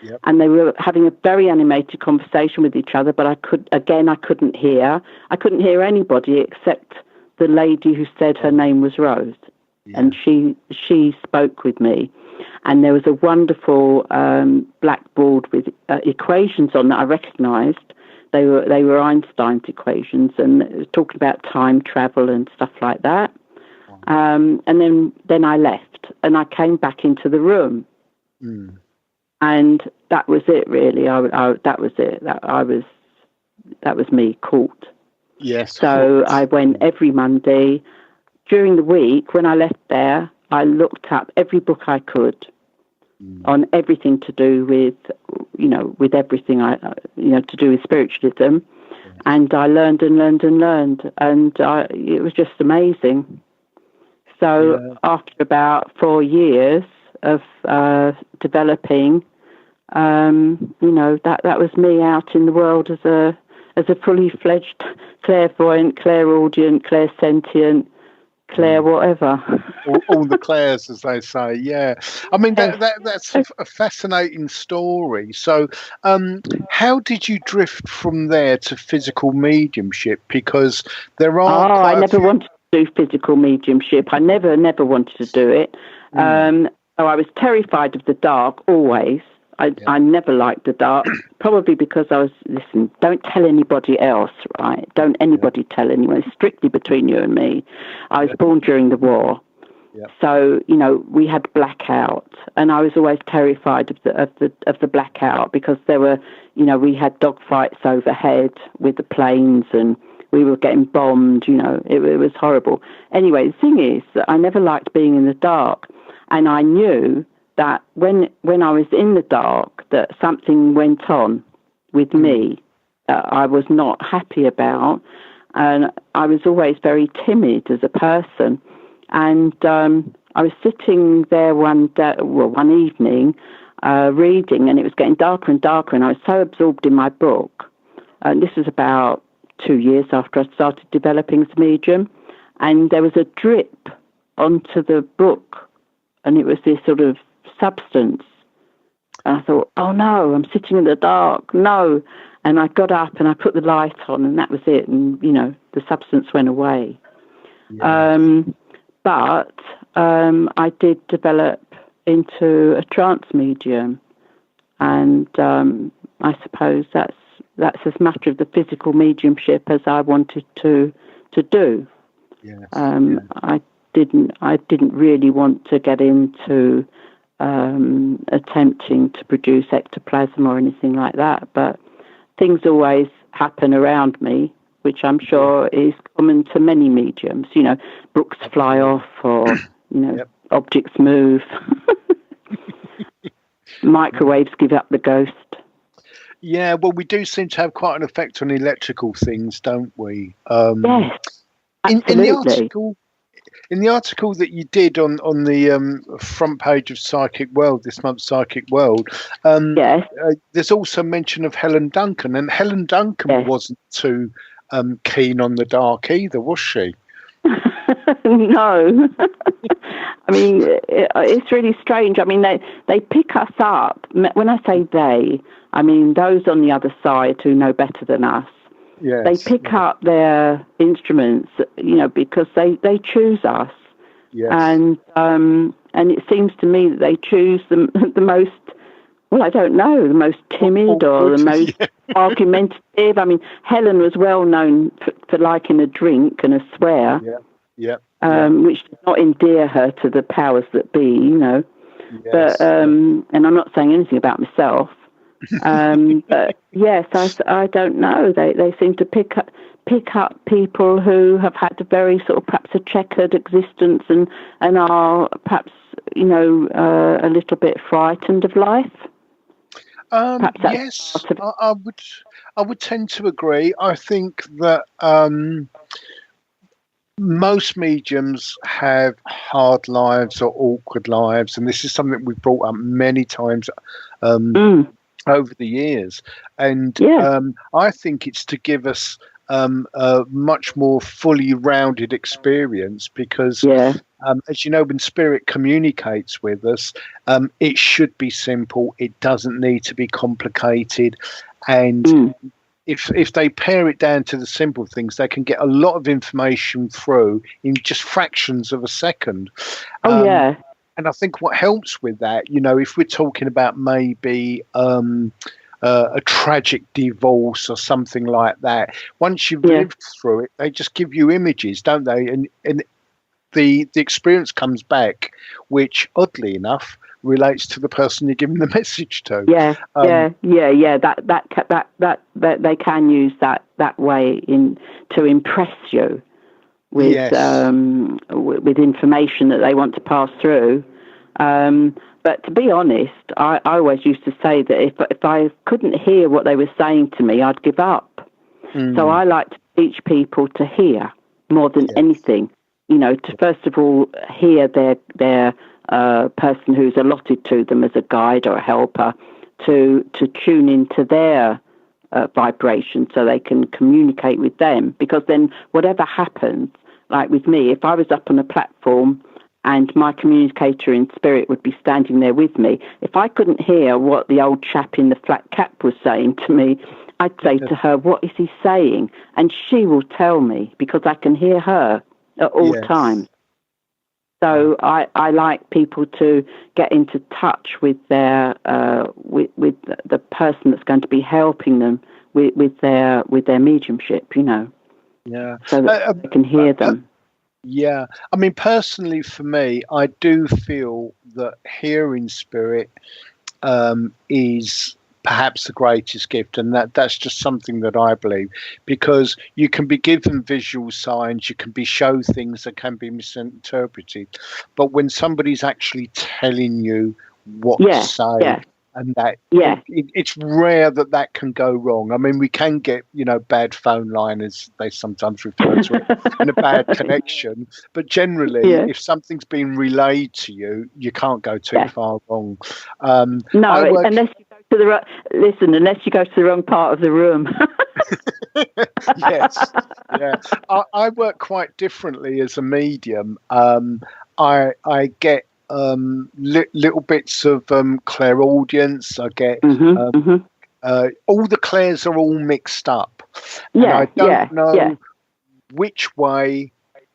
Yep. And they were having a very animated conversation with each other, but I couldn't hear. I couldn't hear anybody except the lady who said her name was Rose. Yeah. And she spoke with me. And there was a wonderful blackboard with equations on that I recognised. They were Einstein's equations, and it was talking about time travel and stuff like that. And then I left, and I came back into the room. And that was it, really. That was it. That was me caught.
Yes.
So I went every Monday. During the week, when I left there, I looked up every book I could on everything to do with, with everything to do with spiritualism, and I learned and learned and learned, and it was just amazing. So after about 4 years of developing, that was me out in the world as a fully fledged clairvoyant, clairaudient, clairsentient, Claire, whatever.
all the Claires, as they say. Yeah, I mean that's a fascinating story. So, how did you drift from there to physical mediumship? Because there are.
I never wanted to do physical mediumship. I never wanted to do it. So I was terrified of the dark always. I never liked the dark, probably because listen, don't tell anybody else, right? Don't anybody tell anyone. It's strictly between you and me. I was born during the war. Yeah. So, we had blackout, and I was always terrified of the blackout because there were, we had dogfights overhead with the planes and we were getting bombed, it was horrible. Anyway, the thing is that I never liked being in the dark, and I knew that when I was in the dark that something went on with me that I was not happy about, and I was always very timid as a person. And I was sitting there one evening reading, and it was getting darker and darker, and I was so absorbed in my book. And this was about 2 years after I started developing as a medium, and there was a drip onto the book, and it was this sort of substance. And I thought, oh no, I'm sitting in the dark, no. And I got up and I put the light on, and that was it. And, the substance went away. Yeah. But I did develop into a trance medium, and I suppose that's as much of the physical mediumship as I wanted to do. Yes. I didn't really want to get into attempting to produce ectoplasm or anything like that, but things always happen around me, which I'm sure is common to many mediums. Books fly off, or objects move. Microwaves give up the ghost.
Yeah, well, we do seem to have quite an effect on electrical things, don't we?
Yes, absolutely.
In the article that you did on the front page of Psychic World, this month's Psychic World, there's also mention of Helen Duncan, and Helen Duncan wasn't too keen on the dark either, was she?
No. I mean, it's really strange. I mean, they pick us up. When I say they, I mean those on the other side who know better than us. Yes, they pick up their instruments, because they choose us. Yes. And it seems to me that they choose the most, well, I don't know, the most timid or the most argumentative. I mean, Helen was well known for liking a drink and a swear. Which did not endear her to the powers that be, Yes. But and I'm not saying anything about myself. But yes, I don't know. They seem to pick up people who have had a very sort of perhaps a checkered existence and are perhaps a little bit frightened of life.
Yes, I would tend to agree. I think that most mediums have hard lives or awkward lives, and this is something we've brought up many times over the years. And I think it's to give us a much more fully rounded experience, because as you know, when spirit communicates with us, it should be simple. It doesn't need to be complicated. And if they pare it down to the simple things, they can get a lot of information through in just fractions of a second. And I think what helps with that, if we're talking about maybe a tragic divorce or something like that, once you've lived through it, they just give you images, don't they? And the experience comes back, which oddly enough relates to the person you're giving the message to. That they can use that way to impress you with information that they want to pass through. But to be honest, I always used to say that if I couldn't hear what they were saying to me, I'd give up. So I like to teach people to hear more than anything. To first of all hear their person who's allotted to them as a guide or a helper, to tune into their vibration so they can communicate with them. Because then whatever happens, like with me, if I was up on a platform and my communicator in spirit would be standing there with me, if I couldn't hear what the old chap in the flat cap was saying to me, I'd say to her, what is he saying? And she will tell me, because I can hear her at all times.
So I like people to get into touch with their with the person that's going to be helping them with their mediumship, you know.
Yeah.
So that they can hear them.
Yeah. I mean, personally, for me, I do feel that hearing spirit is perhaps the greatest gift, and that's just something that I believe, because you can be given visual signs, you can be shown things that can be misinterpreted, but when somebody's actually telling you what to say, and that it's rare that can go wrong. I mean, we can get, you know, bad phone line, as they sometimes refer to it, and a bad connection, but generally if something's been relayed to you, you can't go too far wrong.
Unless you go to unless you go to the wrong part of the room.
Yes. Yeah. I work quite differently as a medium. I get little bits of clairaudience. I get all the clairs are all mixed up. And I don't know which way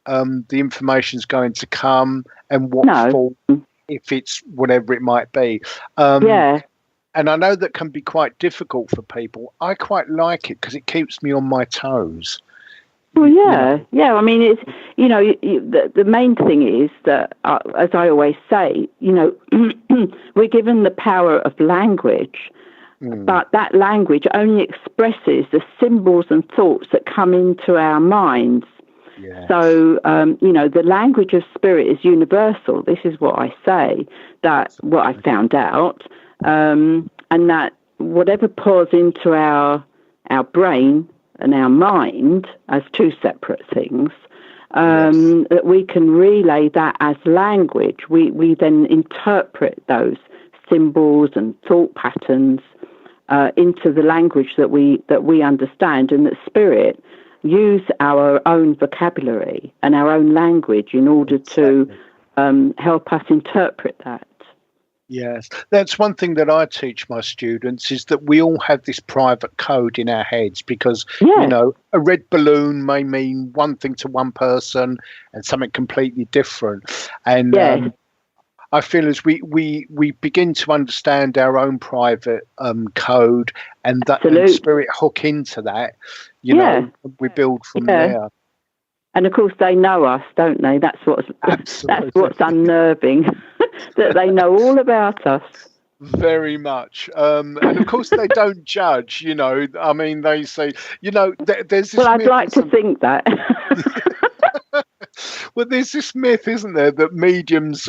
the information's going to come and what form, if it's whatever it might be. And I know that can be quite difficult for people. I quite like it because it keeps me on my toes.
Well, I mean, it's, you know, the main thing is that, as I always say, you know, we're given the power of language, but that language only expresses the symbols and thoughts that come into our minds.
Yes.
So, you know, the language of spirit is universal. This is what I say, what I found out, and that whatever pours into our brain and our mind as two separate things, that we can relay that as language. We then interpret those symbols and thought patterns into the language that we understand, and that spirit use our own vocabulary and our own language in order to help us interpret that.
Yes, that's one thing that I teach my students, is that we all have this private code in our heads, because, you know, a red balloon may mean one thing to one person and something completely different. And I feel as we begin to understand our own private code, and that and spirit hook into that, you know, we build from there.
And of course, they know us, don't they? That's what's unnerving, that they know all about us.
Very much. And of course, they don't judge, you know. I mean, they say, you know, there's this
Well, I'd like to think that.
Well, there's this myth, isn't there, that mediums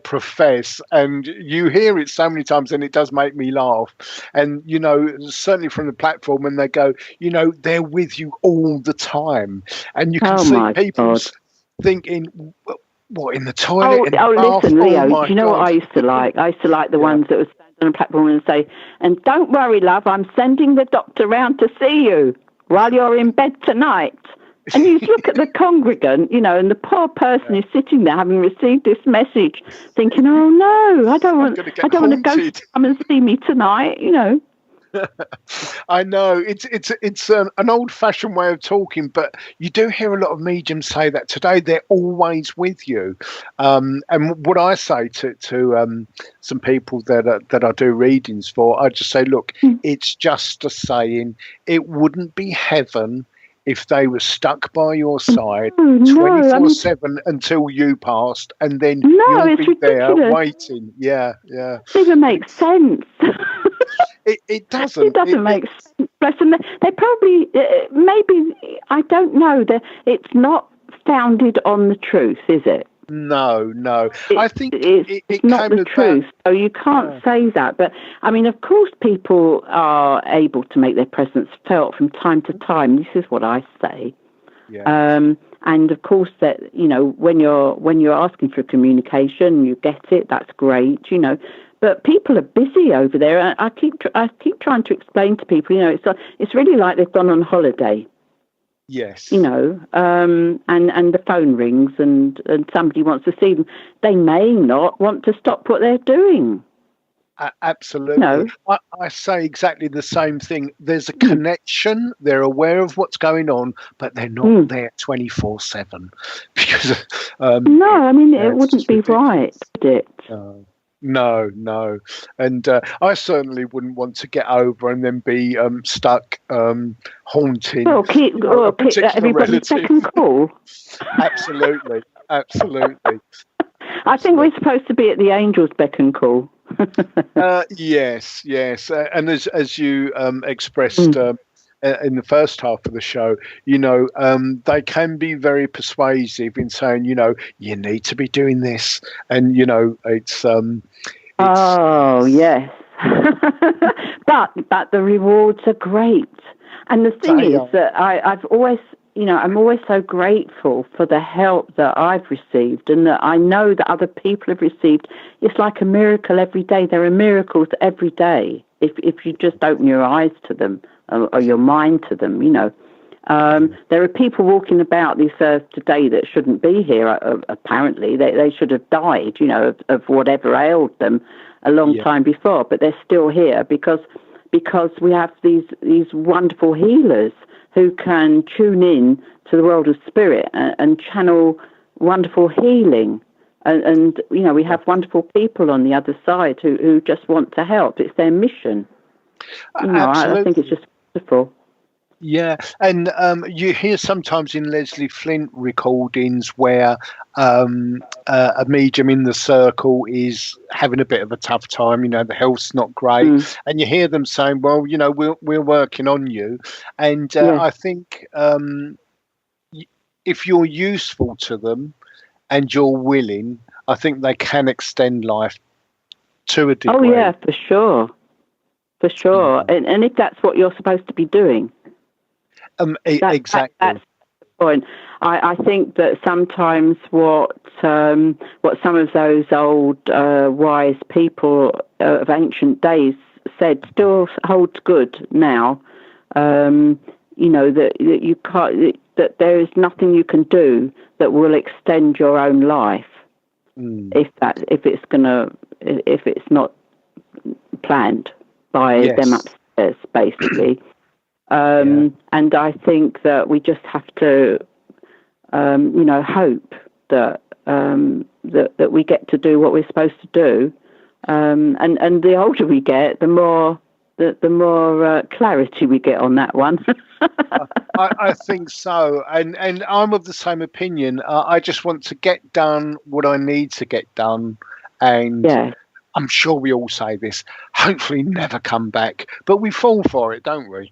profess, and you hear it so many times, and it does make me laugh. And, you know, certainly from the platform, and they go, you know, they're with you all the time. And you can see people thinking, what, in the toilet?
Listen, Leo, do you know what I used to like? I used to like the ones that would stand on a platform and say, and don't worry, love, I'm sending the doctor round to see you while you're in bed tonight. And you look at the congregant, you know, and the poor person is sitting there having received this message, thinking, "Oh no, I don't want to go come and see me tonight," you know.
I know it's an old-fashioned way of talking, but you do hear a lot of mediums say that today. They're always with you, and what I say to some people that I do readings for, I just say, look, it's just a saying. It wouldn't be heaven if they were stuck by your side 24/7 until you passed, and then you'll be there waiting. Yeah.
It doesn't make sense.
It doesn't.
It doesn't make sense. They probably, maybe, I don't know, it's not founded on the truth, is it?
No. I think
it's not the truth, so you can't say that. But, I mean, of course people are able to make their presence felt from time to time. This is what I say.
Yeah.
And, of course, that, you know, when you're asking for communication, you get it, that's great, you know. But people are busy over there. I keep trying to explain to people, you know, it's really like they've gone on holiday.
Yes.
You know, and the phone rings and somebody wants to see them. They may not want to stop what they're doing.
Absolutely.
No.
I say exactly the same thing. There's a connection. They're aware of what's going on, but they're not there 24/7 because.
No, I mean it wouldn't be right, would it?
No, and I certainly wouldn't want to get over and then be stuck haunting.
Well, keep everybody's second call.
Absolutely.
I think we're supposed to be at the angel's beck and call.
Yes, and as you expressed in the first half of the show, they can be very persuasive in saying, you need to be doing this, and it's.
Oh yes, but the rewards are great, and the thing is that I've always. I'm always so grateful for the help that I've received and that I know that other people have received. It's like a miracle every day. There are miracles every day if you just open your eyes to them or your mind to them, There are people walking about this earth today that shouldn't be here, apparently. They should have died, of whatever ailed them a long time before, but they're still here because we have these wonderful healers who can tune in to the world of spirit and channel wonderful healing. And we have wonderful people on the other side who just want to help. It's their mission. I think it's just wonderful.
Yeah, and you hear sometimes in Leslie Flint recordings where a medium in the circle is having a bit of a tough time, the health's not great, and you hear them saying, well, we're working on you. And I think if you're useful to them and you're willing, I think they can extend life to a degree.
Oh, yeah, for sure. For sure. And if that's what you're supposed to be doing.
Exactly.
That's the point. I think that sometimes what some of those old wise people of ancient days said still holds good now. That you can't, that there is nothing you can do that will extend your own life if it's not planned by them upstairs, basically. And I think that we just have to, hope that that we get to do what we're supposed to do. And the older we get, the more clarity we get on that one.
I think so, and I'm of the same opinion. I just want to get done what I need to get done, and I'm sure we all say this. Hopefully, never come back, but we fall for it, don't we?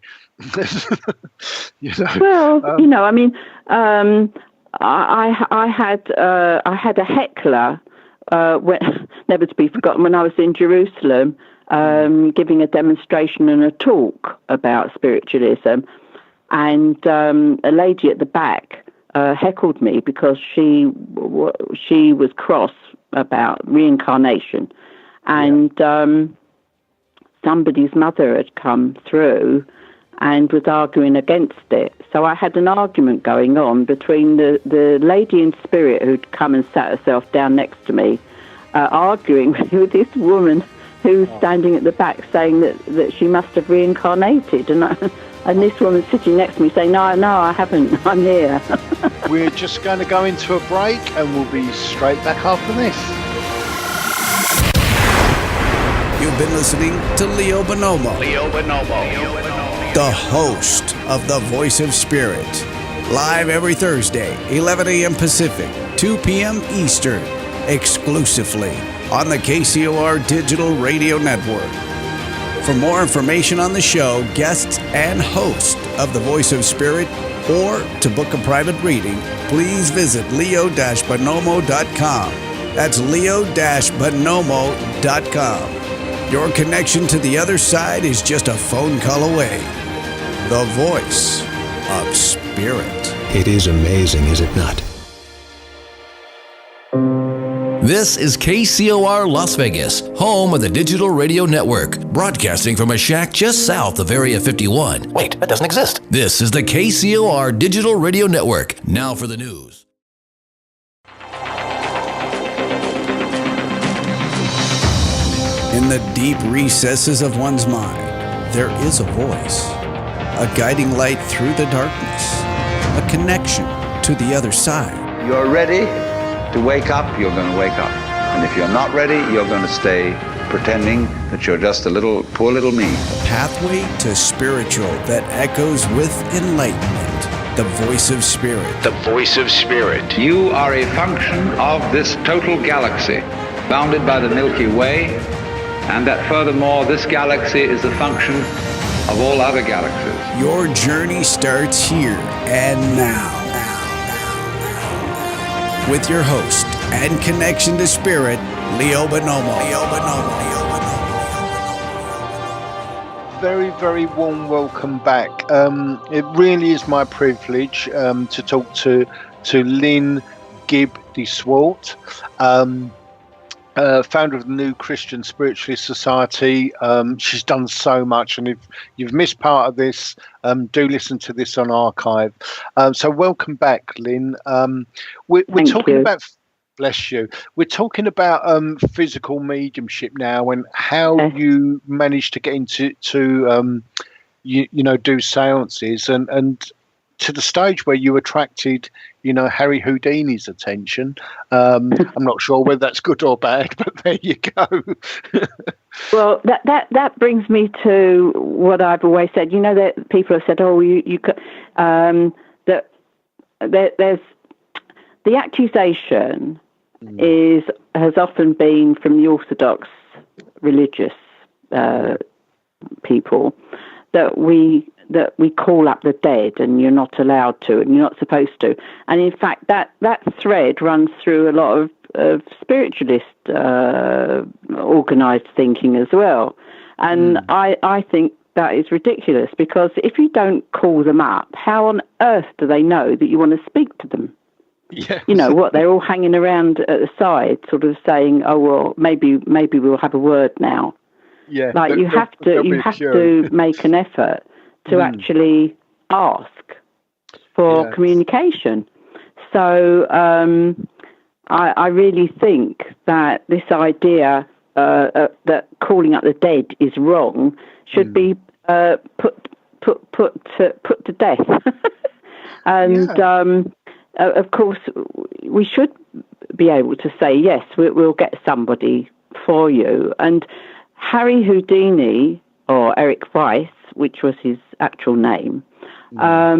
Well, I mean, I had a heckler, never to be forgotten, when I was in Jerusalem, giving a demonstration and a talk about spiritualism, and a lady at the back heckled me because she was cross about reincarnation, and somebody's mother had come through and was arguing against it. So I had an argument going on between the lady in spirit who'd come and sat herself down next to me, arguing with this woman who's standing at the back saying that she must have reincarnated. And this woman sitting next to me saying, no, I haven't, I'm here.
We're just going to go into a break and we'll be straight back after this.
You've been listening to Leo Bonomo. The host of The Voice of Spirit. Live every Thursday, 11 a.m. Pacific, 2 p.m. Eastern, exclusively on the KCOR Digital Radio Network. For more information on the show, guests, and host of The Voice of Spirit, or to book a private reading, please visit leo-bonomo.com. That's leo-bonomo.com. Your connection to the other side is just a phone call away. The Voice of Spirit.
It is amazing, is it not?
This is KCOR Las Vegas, home of the Digital Radio Network, broadcasting from a shack just south of Area 51.
Wait, that doesn't exist.
This is the KCOR Digital Radio Network. Now for the news.
In the deep recesses of one's mind, there is a voice, a guiding light through the darkness, a connection to the other side.
You're ready to wake up, you're going to wake up. And if you're not ready, you're going to stay pretending that you're just a little, poor little me.
Pathway to spiritual that echoes with enlightenment. The voice of spirit.
The voice of spirit.
You are a function of this total galaxy, bounded by the Milky Way, and that furthermore, this galaxy is a function of all other galaxies.
Your journey starts here and now. With your host and connection to spirit, Leo Bonomo.
Very, very warm welcome back. It really is my privilege to talk to Lynn Gibb de Swarte, founder of the New Christian Spiritualist Society. She's done so much, and if you've missed part of this, do listen to this on archive. So welcome back, Lynn. We're talking about, bless you, we're talking about physical mediumship now, and how you managed to get into do seances, and to the stage where you attracted Harry Houdini's attention. I'm not sure whether that's good or bad, but there you go.
Well, that brings me to what I've always said. That people have said, "Oh, you could," that there's the accusation has often been from the Orthodox religious people that we call up the dead, and you're not allowed to, and you're not supposed to. And in fact, that thread runs through a lot of spiritualist organised thinking as well. And I think that is ridiculous, because if you don't call them up, how on earth do they know that you want to speak to them?
Yes.
They're all hanging around at the side, sort of saying, "Oh well, maybe we'll have a word now."
Yeah,
like you have to make an effort to actually ask for communication. So I really think that this idea that calling up the dead is wrong should be put to death. And of course, we should be able to say, yes, we'll get somebody for you. And Harry Houdini, or Eric Weiss, which was his actual name, I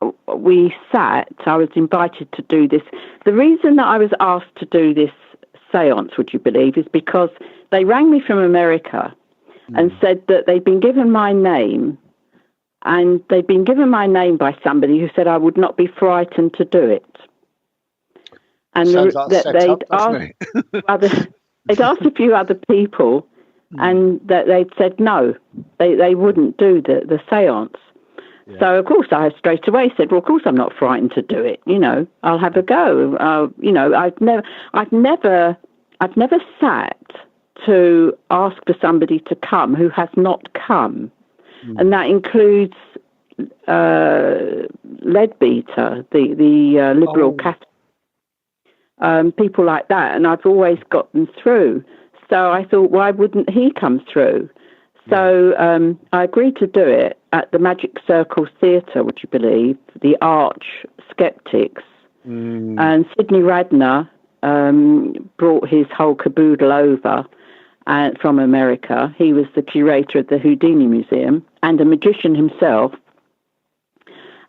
was invited to do this. The reason that I was asked to do this seance, would you believe, is because they rang me from America and said that they'd been given my name, and they'd been given my name by somebody who said I would not be frightened to do it. And they'd asked a few other people, and that they'd said no, they wouldn't do the seance. Yeah. So of course I straight away said, well, of course I'm not frightened to do it. I'll have a go. I've never sat to ask for somebody to come who has not come, and that includes Leadbeater, the liberal Catholic, people like that, and I've always got them through. So I thought, why wouldn't he come through? So I agreed to do it at the Magic Circle Theatre, would you believe, the Arch Skeptics. And Sidney Radner brought his whole caboodle over from America. He was the curator of the Houdini Museum and a magician himself.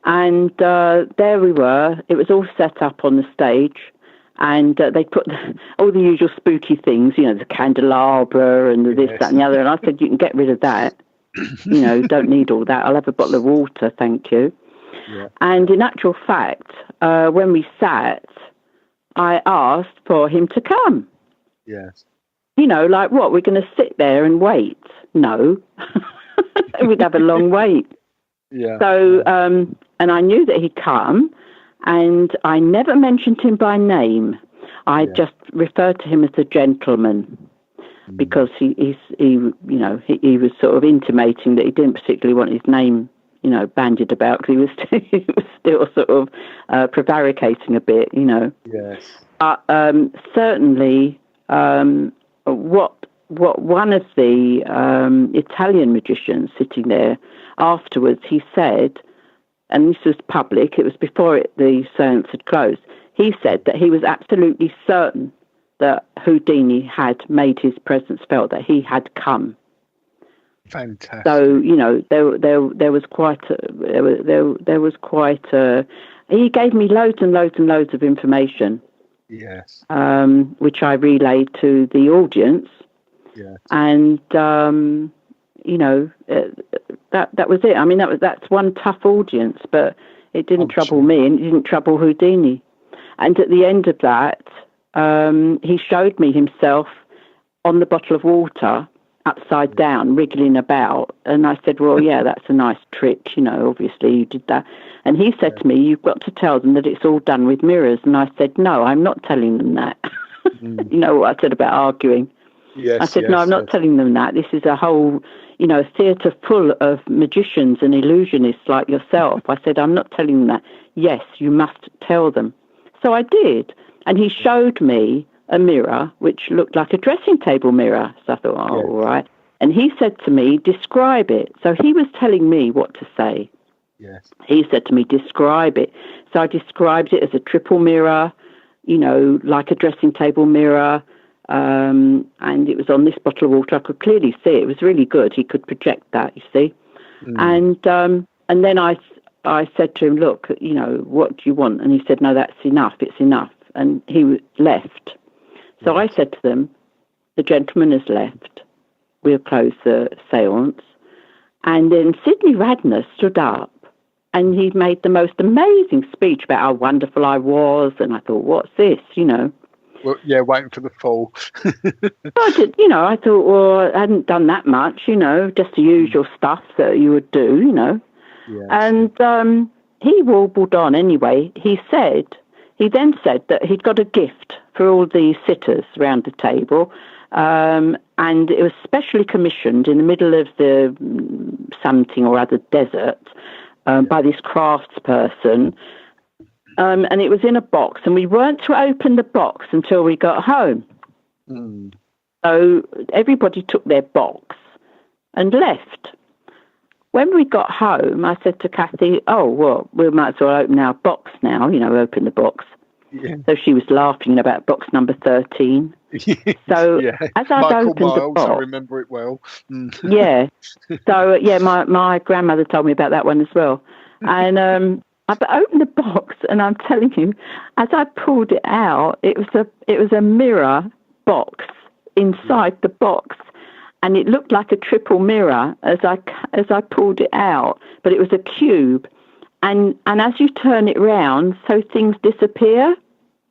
And there we were. It was all set up on the stage. And they put all the usual spooky things, the candelabra and the this, that, and the other. And I said, you can get rid of that. Don't need all that. I'll have a bottle of water, thank you. Yeah. And in actual fact, when we sat, I asked for him to come.
Yes.
Like what? We're going to sit there and wait? No. We'd have a long wait.
Yeah.
So, and I knew that he'd come. And I never mentioned him by name. I just referred to him as a gentleman, because he was sort of intimating that he didn't particularly want his name, bandied about, because he was still sort of prevaricating a bit, Yes. Certainly, what one of the Italian magicians sitting there afterwards, he said, and this was public, it was before the seance had closed, he said that he was absolutely certain that Houdini had made his presence felt, that he had come.
Fantastic.
So, there was quite a, he gave me loads and loads and loads of information.
Yes.
Which I relayed to the audience.
Yes.
And, that was it. I mean, that's one tough audience, but it didn't trouble me, and it didn't trouble Houdini. And at the end of that, he showed me himself on the bottle of water, upside down, wriggling about. And I said, well, yeah, that's a nice trick, obviously you did that. And he said to me, you've got to tell them that it's all done with mirrors. And I said, no, I'm not telling them that. You know what I said about arguing?
Yes,
I said, no, I'm not telling them that. This is a whole, theatre full of magicians and illusionists like yourself. I said, I'm not telling them that. Yes, you must tell them. So I did. And he showed me a mirror which looked like a dressing table mirror. So I thought, all right. And he said to me, describe it. So he was telling me what to say.
Yes.
He said to me, describe it. So I described it as a triple mirror, like a dressing table mirror. And it was on this bottle of water. I could clearly see it. It was really good. He could project that, you see. And then I said to him, look, what do you want? And he said, no, that's enough. It's enough. And he left. So I said to them, the gentleman has left. We'll close the seance. And then Sidney Radner stood up and he made the most amazing speech about how wonderful I was. And I thought, what's this,
Well, yeah, waiting for the fall.
I thought, well, I hadn't done that much, just the usual stuff that you would do,
Yes.
And he warbled on anyway. He then said that he'd got a gift for all the sitters round the table, and it was specially commissioned in the middle of the something or other desert by this craftsperson. And it was in a box, and we weren't to open the box until we got home. So everybody took their box and left. When we got home, I said to Kathy, oh, well, we might as well open our box now, open the box.
Yeah.
So she was laughing about box number 13. So as I'd opened the box... I
remember it well.
Yeah. So, my grandmother told me about that one as well. And I opened the box, and I'm telling you, as I pulled it out, it was a mirror box inside the box. And it looked like a triple mirror as I pulled it out, but it was a cube. And as you turn it round, so things disappear.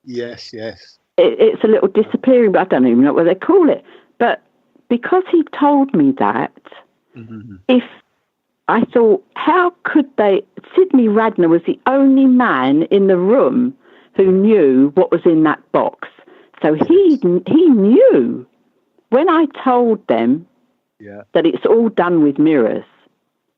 Yes, yes.
It's a little disappearing, but I don't even know what they call it. But because he told me that, if I thought, how could they... Sidney Radner was the only man in the room who knew what was in that box. So he knew. When I told them that it's all done with mirrors,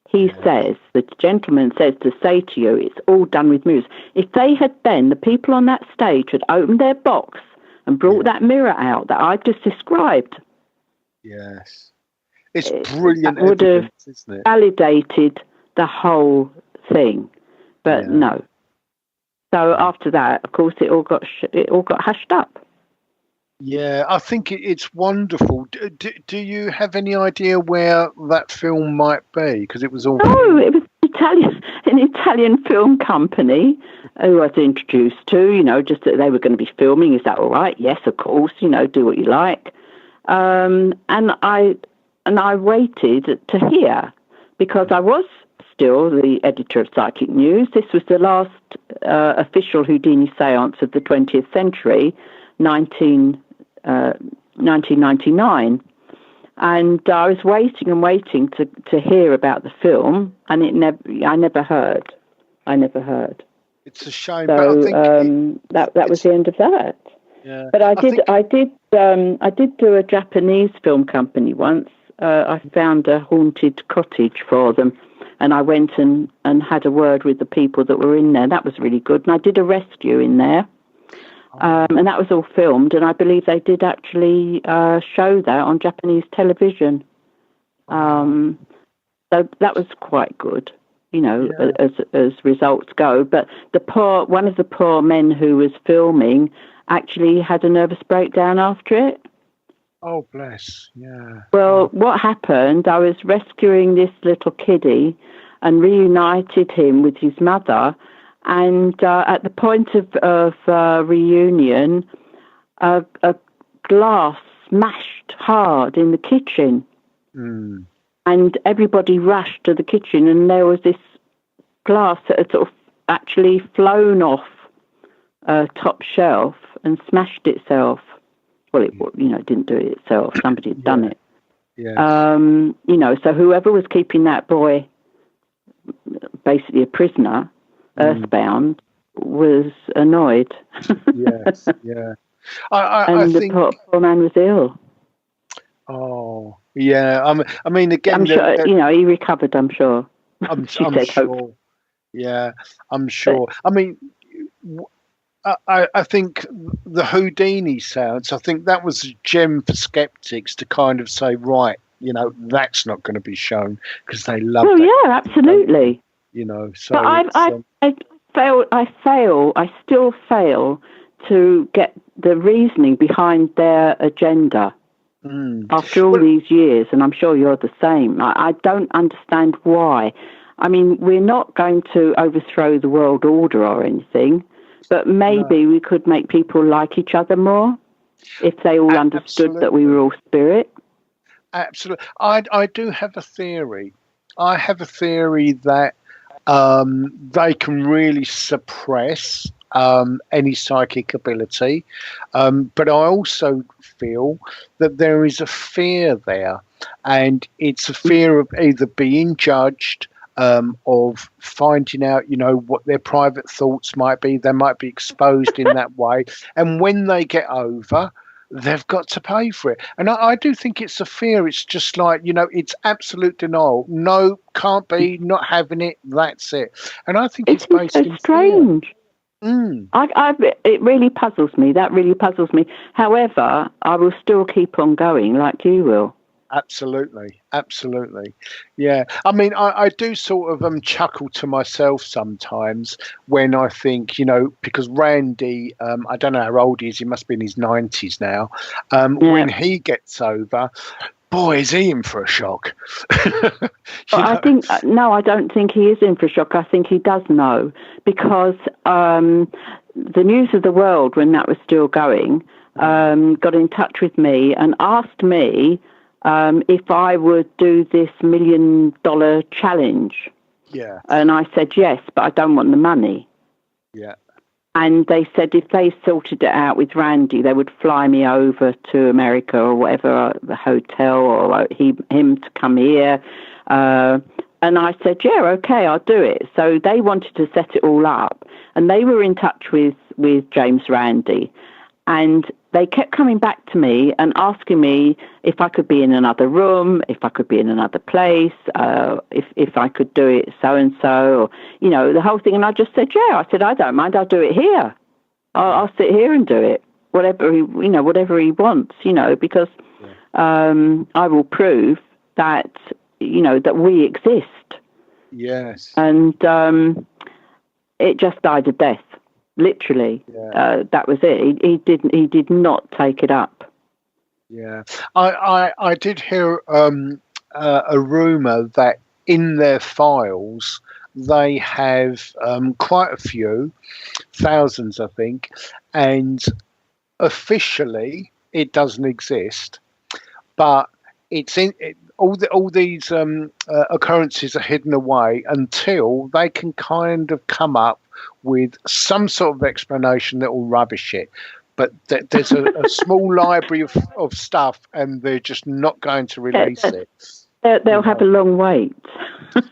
he says, the gentleman says to say to you, it's all done with mirrors. If they had then, the people on that stage had opened their box and brought that mirror out that I just described.
Yes. It's brilliant
that would
evidence,
have
isn't it?
validated the whole thing. But no. So after that, of course, it all got hushed up.
Yeah, I think it's wonderful. Do you have any idea where that film might be? Because it was all...
No, it was an Italian film company who I was introduced to, just that they were going to be filming. Is that all right? Yes, of course, do what you like. And I waited to hear, because I was still the editor of Psychic News. This was the last official Houdini seance of the 20th century, 1999, and I was waiting and waiting to hear about the film, and I never heard.
It's a shame,
so,
but I think
that was the end of that.
Yeah.
But I did do a Japanese film company once. I found a haunted cottage for them, and I went and had a word with the people that were in there. That was really good, and I did a rescue in there. And that was all filmed, and I believe they did actually show that on Japanese television. So that was quite good, as results go. But one of the poor men who was filming actually had a nervous breakdown after it.
Oh, bless. Yeah.
Well, what happened, I was rescuing this little kiddie and reunited him with his mother. And at the point of reunion, a glass smashed hard in the kitchen.
Mm.
And everybody rushed to the kitchen, and there was this glass that had sort of actually flown off a top shelf and smashed itself. Well, it didn't do it itself. Somebody had done it.
Yes.
So whoever was keeping that boy, basically a prisoner, earthbound, was annoyed.
Yes, yeah.
I think the poor man was ill.
Oh, yeah. I mean, again,
I'm sure, he recovered. I'm sure.
I'm sure. Yeah, I'm sure. I mean, I think the Houdini seance, I think that was a gem for skeptics to kind of say, right, that's not going to be shown because they love it.
Oh, yeah, absolutely.
So
but I still fail to get the reasoning behind their agenda after all these years, and I'm sure you're the same. I don't understand why. I mean, we're not going to overthrow the world order or anything, but maybe we could make people like each other more if they all understood that we were all spirit.
Absolutely. I do have a theory. I have a theory that they can really suppress any psychic ability. But I also feel that there is a fear there, and it's a fear of either being judged, of finding out, what their private thoughts might be. They might be exposed in that way. And when they get over, they've got to pay for it. And I do think it's a fear. It's just like, it's absolute denial. No, can't be, not having it, that's it. And I think it's based in
strange. It really puzzles me. That really puzzles me. However, I will still keep on going like you will.
Absolutely. Yeah. I mean, I do sort of chuckle to myself sometimes when I think, because Randy, I don't know how old he is, he must be in his 90s now. When he gets over, boy, is he in for a shock.
I don't think he is in for a shock. I think he does know, because the News of the World, when that was still going, got in touch with me and asked me if I would do this $1 million challenge.
Yeah.
And I said yes, but I don't want the money.
Yeah.
And they said if they sorted it out with Randy, they would fly me over to America or whatever, the hotel, or him to come here. And I said, yeah, okay, I'll do it. So they wanted to set it all up, and they were in touch with James Randi. And they kept coming back to me and asking me if I could be in another room, if I could be in another place, if I could do it so-and-so, or, the whole thing. And I just said, yeah. I said, I don't mind. I'll do it here. I'll sit here and do it, whatever he wants, because I will prove that, that we exist.
Yes.
And it just died a death. Literally, that was it. He did not take it up.
Yeah, I did hear a rumor that in their files they have quite a few, thousands, I think, and officially it doesn't exist, but it's in it. All these occurrences are hidden away until they can kind of come up with some sort of explanation that will rubbish it. But there's a small library of stuff, and they're just not going to release it.
They'll have a long wait.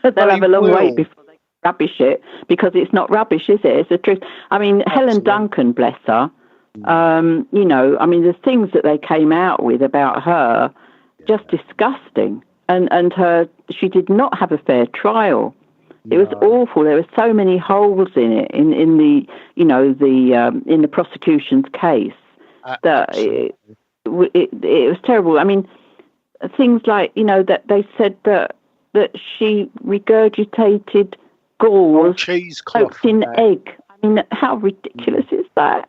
They'll have a long wait before they rubbish it, because it's not rubbish, is it? It's the truth. I mean, Absolutely. Helen Duncan, bless her, the things that they came out with about her, just disgusting. And she did not have a fair trial. It was awful. There were so many holes in it, in the in the prosecution's case, that it was terrible. I mean, things like, that they said that she regurgitated gauze soaked in egg. I mean, how ridiculous is that?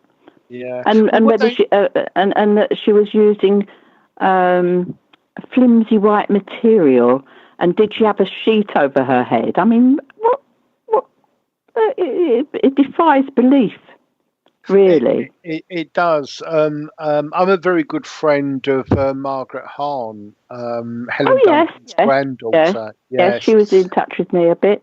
Yeah.
And whether she and that she was using flimsy white material, and did she have a sheet over her head? I mean, what? It defies belief. Really,
it does. I'm a very good friend of Margaret Hahn, Helen Duncan's granddaughter.
Yes, she was in touch with me a bit.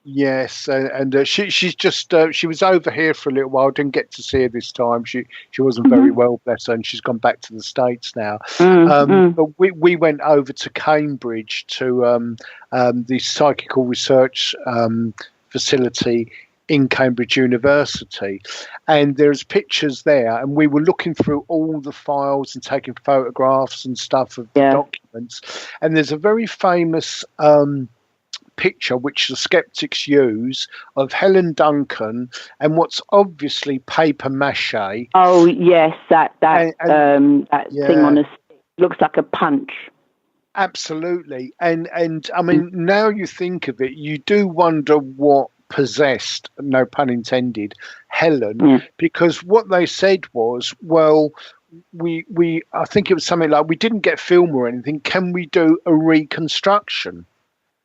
Yes, and she's just she was over here for a little while. Didn't get to see her this time. She wasn't very well, bless her, and she's gone back to the States now. But we went over to Cambridge to the psychical research facility in Cambridge University, and there's pictures there, and we were looking through all the files and taking photographs and stuff of the documents, and there's a very famous picture which the skeptics use of Helen Duncan and what's obviously paper mache.
Oh yes, that thing on a stick looks like a punch.
Absolutely, and I mean, now you think of it, you do wonder what possessed, no pun intended, Helen, because what they said was, well, we I think it was something like, we didn't get film or anything, can we do a reconstruction?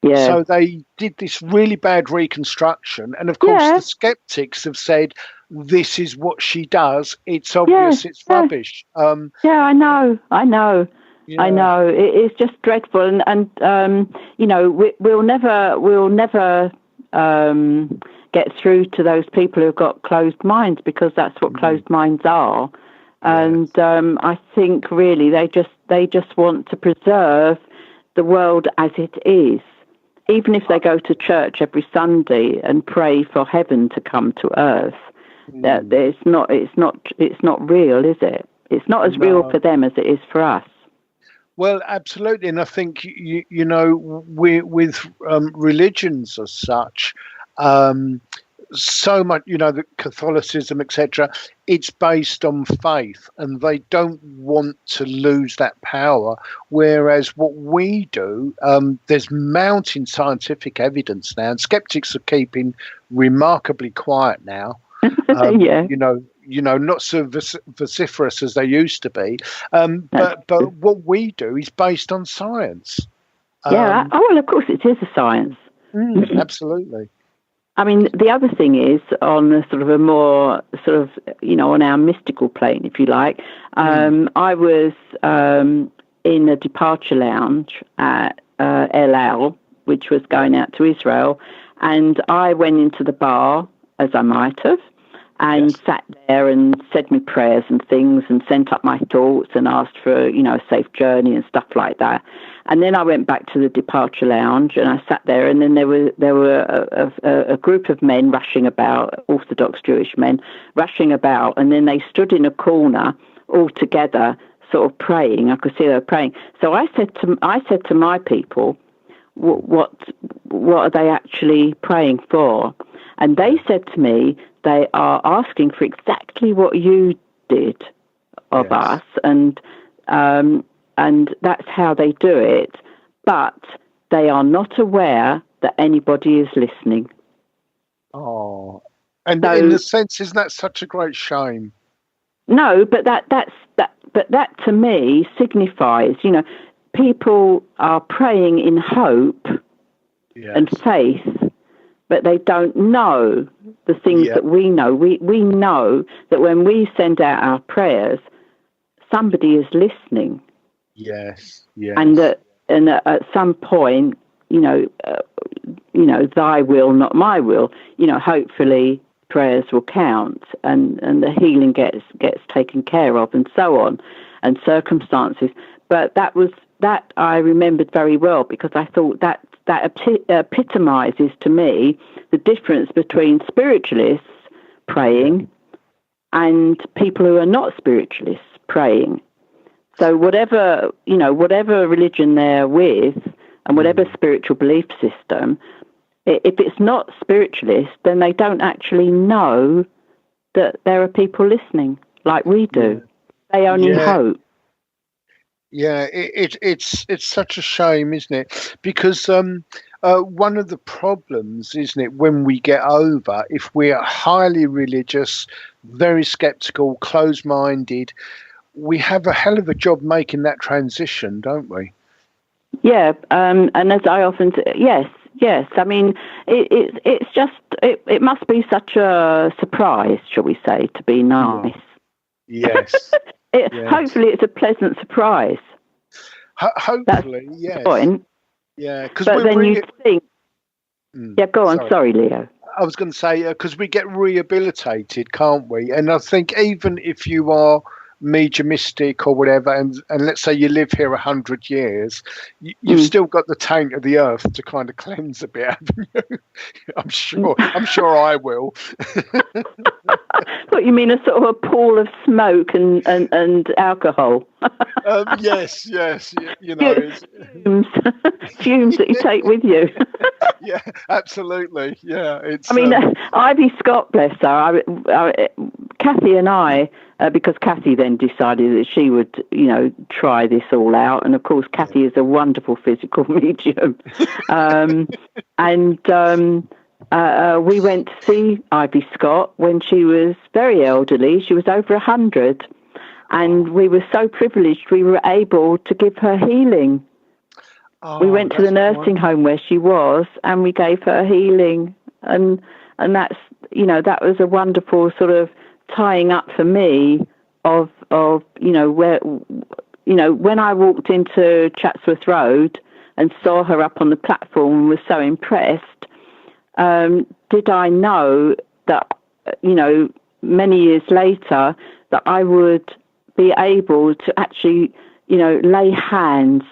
So they did this really bad reconstruction, and of course the skeptics have said, this is what she does, it's obvious it's rubbish.
I know. Yeah. I know, it's just dreadful, and we'll never get through to those people who've got closed minds, because that's what closed minds are. And I think really they just want to preserve the world as it is, even if they go to church every Sunday and pray for heaven to come to earth. It's not real, is it? It's not as real for them as it is for us.
Well, absolutely, and I think with religions as such, so much, the Catholicism, etc., it's based on faith, and they don't want to lose that power. Whereas what we do, there's mounting scientific evidence now, and skeptics are keeping remarkably quiet now. Not so vociferous as they used to be. But what we do is based on science.
Well, of course it is a science.
Absolutely.
I mean, the other thing is, on a sort of a more on our mystical plane, if you like, I was in a departure lounge at El Al, which was going out to Israel, and I went into the bar, as I might have, and sat there and said my prayers and things, and sent up my thoughts and asked for, a safe journey and stuff like that. And then I went back to the departure lounge and I sat there, and then there were a group of men rushing about, Orthodox Jewish men rushing about, and then they stood in a corner all together, sort of praying. I could see they were praying. So I said to my people, what are they actually praying for? And they said to me, they are asking for exactly what you did of us, and that's how they do it. But they are not aware that anybody is listening.
Oh, and so, in a sense, isn't that such a great shame?
No, but that to me signifies, people are praying in hope and faith, but they don't know the things that we know. We know that when we send out our prayers, somebody is listening.
Yes.
And that at some point, thy will, not my will. Hopefully prayers will count, and the healing gets taken care of, and so on, and circumstances. But that I remembered very well, because I thought that epitomizes to me the difference between spiritualists praying and people who are not spiritualists praying. So whatever religion they're with, and whatever spiritual belief system, if it's not spiritualist, then they don't actually know that there are people listening like we do. They only hope.
Yeah, it's such a shame, isn't it? Because one of the problems, isn't it, when we get over, if we're highly religious, very skeptical, closed-minded, we have a hell of a job making that transition, don't we?
Yeah, and as I often say, yes. I mean, it's just it must be such a surprise, shall we say, to be nice.
Yes.
Yes. Hopefully, it's a pleasant surprise.
Hopefully, yes.
Point.
Yeah,
but then you think. Yeah, go on. Sorry, Leo.
I was going to say because we get rehabilitated, can't we? And I think even if you are mediumistic or whatever, and let's say you live here 100 years, you've still got the taint of the earth to kind of cleanse a bit, haven't you? I'm sure I will.
What you mean, a sort of a pool of smoke and alcohol?
Yes. You know,
fumes that you take with you.
Yeah, absolutely. Yeah, it's.
I mean, Ivy Scott, bless her. Kathy and I. Because Kathy then decided that she would, try this all out. And, of course, Kathy is a wonderful physical medium. We went to see Ivy Scott when she was very elderly. She was over 100. And we were so privileged we were able to give her healing. We went to the nursing home where she was and we gave her healing. And that's, that was a wonderful sort of tying up for me of where when I walked into Chatsworth Road and saw her up on the platform and was so impressed, did I know that many years later that I would be able to actually lay hands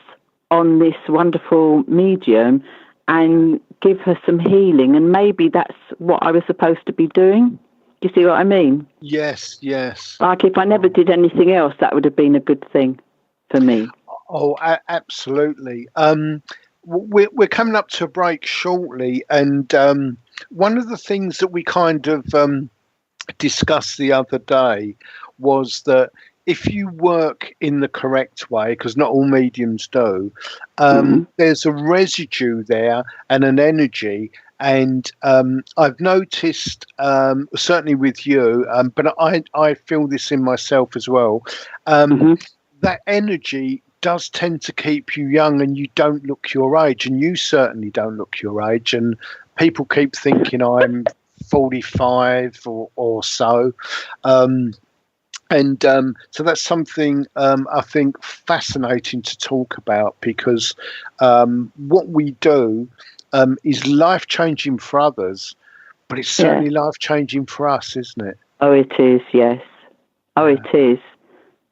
on this wonderful medium and give her some healing, and maybe that's what I was supposed to be doing. You see what I mean?
Yes.
Like if I never did anything else, that would have been a good thing for me.
Oh, absolutely. We're coming up to a break shortly, and one of the things that we kind of discussed the other day was that if you work in the correct way, because not all mediums do, there's a residue there and an energy. And I've noticed, certainly with you, but I feel this in myself as well, that energy does tend to keep you young and you don't look your age. And you certainly don't look your age. And people keep thinking I'm 45 or so. So that's something I think fascinating to talk about, because what we do is life-changing for others, but it's certainly life-changing for us, isn't it?
Oh, it is, yes. Oh, it is.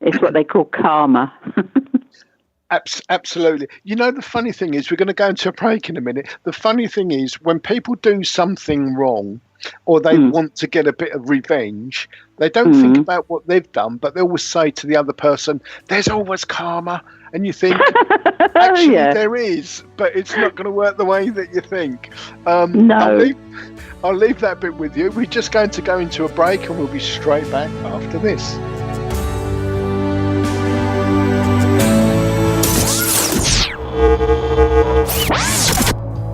It's what they call karma.
Absolutely. The funny thing is, we're going to go into a break in a minute. The funny thing is, when people do something wrong or they want to get a bit of revenge, they don't think about what they've done, but they always say to the other person, there's always karma. And you think, actually, there is, but it's not going to work the way that you think.
No.
I'll leave that bit with you. We're just going to go into a break and we'll be straight back after this.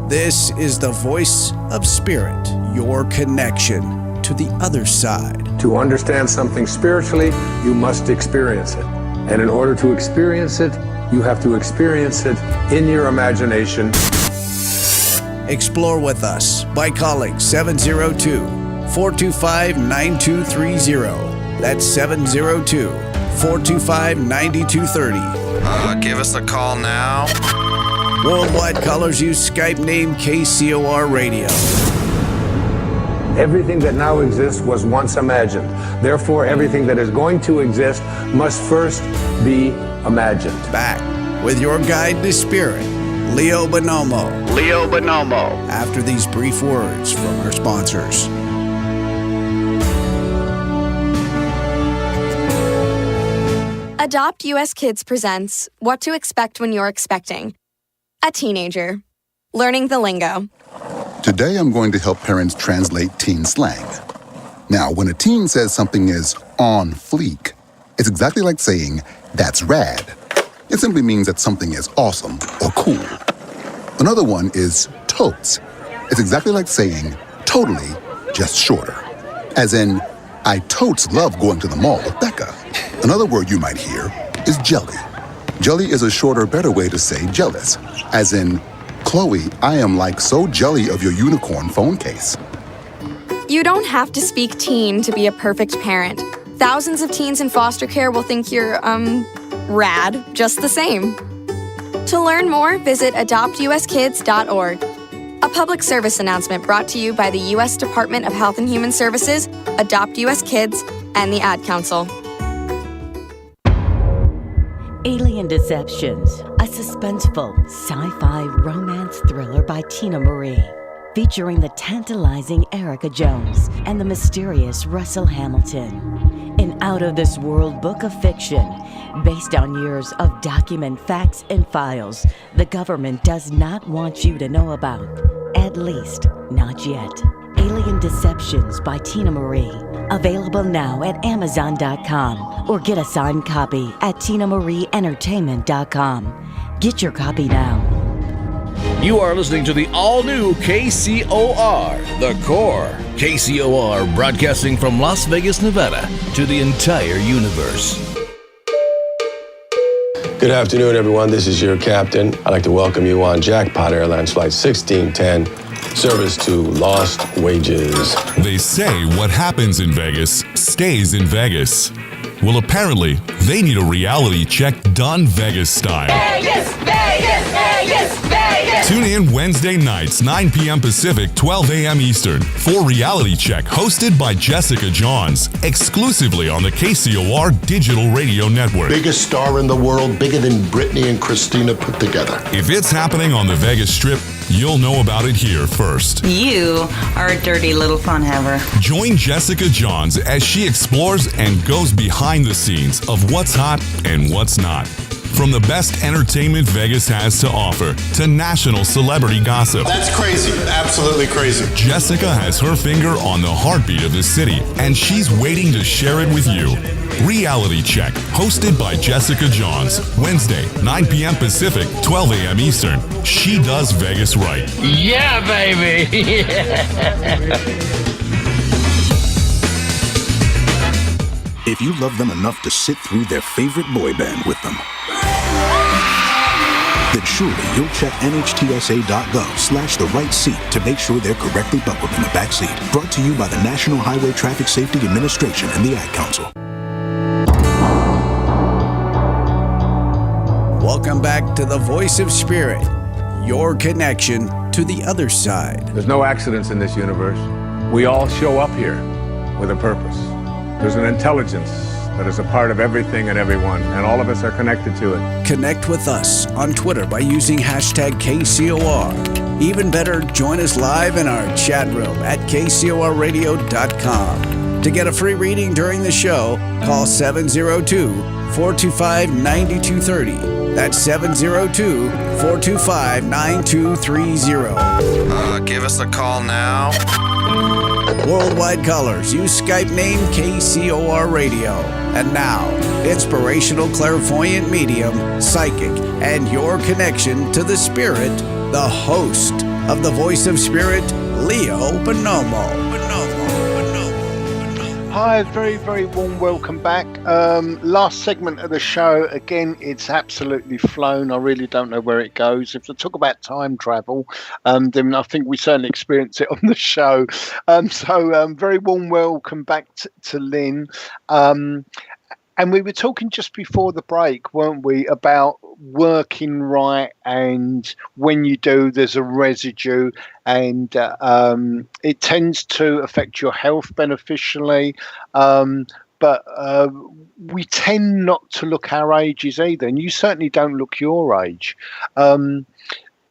This is the voice of spirit, your connection to the other side.
To understand something spiritually, you must experience it. And in order to experience it, you have to experience it in your imagination.
Explore with us by calling 702-425-9230. That's 702-425-9230.
Give us a call now.
Worldwide callers use Skype name KCOR Radio.
Everything that now exists was once imagined. Therefore, everything that is going to exist must first be imagined.
Back with your guide to spirit, Leo Bonomo. After these brief words from our sponsors.
Adopt US Kids presents What to Expect When You're Expecting. A teenager. Learning the lingo.
Today I'm going to help parents translate teen slang. Now, when a teen says something is on fleek, it's exactly like saying, that's rad. It simply means that something is awesome or cool. Another one is totes. It's exactly like saying, totally, just shorter. As in, I totes love going to the mall with Becca. Another word you might hear is jelly. Jelly is a shorter, better way to say jealous. As in, Chloe, I am like so jelly of your unicorn phone case.
You don't have to speak teen to be a perfect parent. Thousands of teens in foster care will think you're, rad just the same. To learn more, visit adoptuskids.org. A public service announcement brought to you by the U.S. Department of Health and Human Services, Adopt U.S. Kids, and the Ad Council.
Alien Deceptions, a suspenseful sci-fi romance thriller by Tina Marie, featuring the tantalizing Erica Jones and the mysterious Russell Hamilton. An out-of-this-world book of fiction based on years of document facts and files the government does not want you to know about, at least not yet. Alien Deceptions by Tina Marie. Available now at Amazon.com or get a signed copy at TinaMarieEntertainment.com. Get your copy now.
You are listening to the all-new KCOR, The Core. KCOR broadcasting from Las Vegas, Nevada to the entire universe.
Good afternoon, everyone. This is your captain. I'd like to welcome you on Jackpot Airlines Flight 1610, service to Lost Wages.
They say what happens in Vegas stays in Vegas. Well, apparently, they need a reality check done Vegas style.
Vegas, Vegas, Vegas, Vegas!
Tune in Wednesday nights, 9 p.m. Pacific, 12 a.m. Eastern, for Reality Check, hosted by Jessica Johns, exclusively on the KCOR Digital Radio Network.
Biggest star in the world, bigger than Britney and Christina put together.
If it's happening on the Vegas Strip, you'll know about it here first.
You are a dirty little fun haver.
Join Jessica Johns as she explores and goes behind the scenes of what's hot and what's not. From the best entertainment Vegas has to offer to national celebrity gossip.
That's crazy. Absolutely crazy.
Jessica has her finger on the heartbeat of the city, and she's waiting to share it with you. Reality Check, hosted by Jessica Johns. Wednesday, 9 p.m. Pacific, 12 a.m. Eastern. She does Vegas right.
Yeah, baby!
If you love them enough to sit through their favorite boy band with them, then surely you'll check NHTSA.gov/the right seat to make sure they're correctly buckled in the back seat. Brought to you by the National Highway Traffic Safety Administration and the Ad Council.
Welcome back to the Voice of Spirit, your connection to the other side.
There's no accidents in this universe. We all show up here with a purpose. There's an intelligence that is a part of everything and everyone, and all of us are connected to it.
Connect with us on Twitter by using hashtag KCOR. Even better, join us live in our chat room at KCORradio.com. To get a free reading during the show, call 702-425-9230. That's 702-425-9230.
Give us a call now.
Worldwide callers, use Skype name KCOR Radio. And now, inspirational clairvoyant medium, psychic, and your connection to the spirit, the host of the Voice of Spirit, Leo Bonomo.
Hi, very, very warm welcome back. Last segment of the show. Again, it's absolutely flown. I really don't know where it goes. If we talk about time travel, then I think we certainly experience it on the show. So very warm welcome back to Lynn. And we were talking just before the break, weren't we, about working right, and when you do, there's a residue, and it tends to affect your health beneficially. But we tend not to look our ages either, and you certainly don't look your age.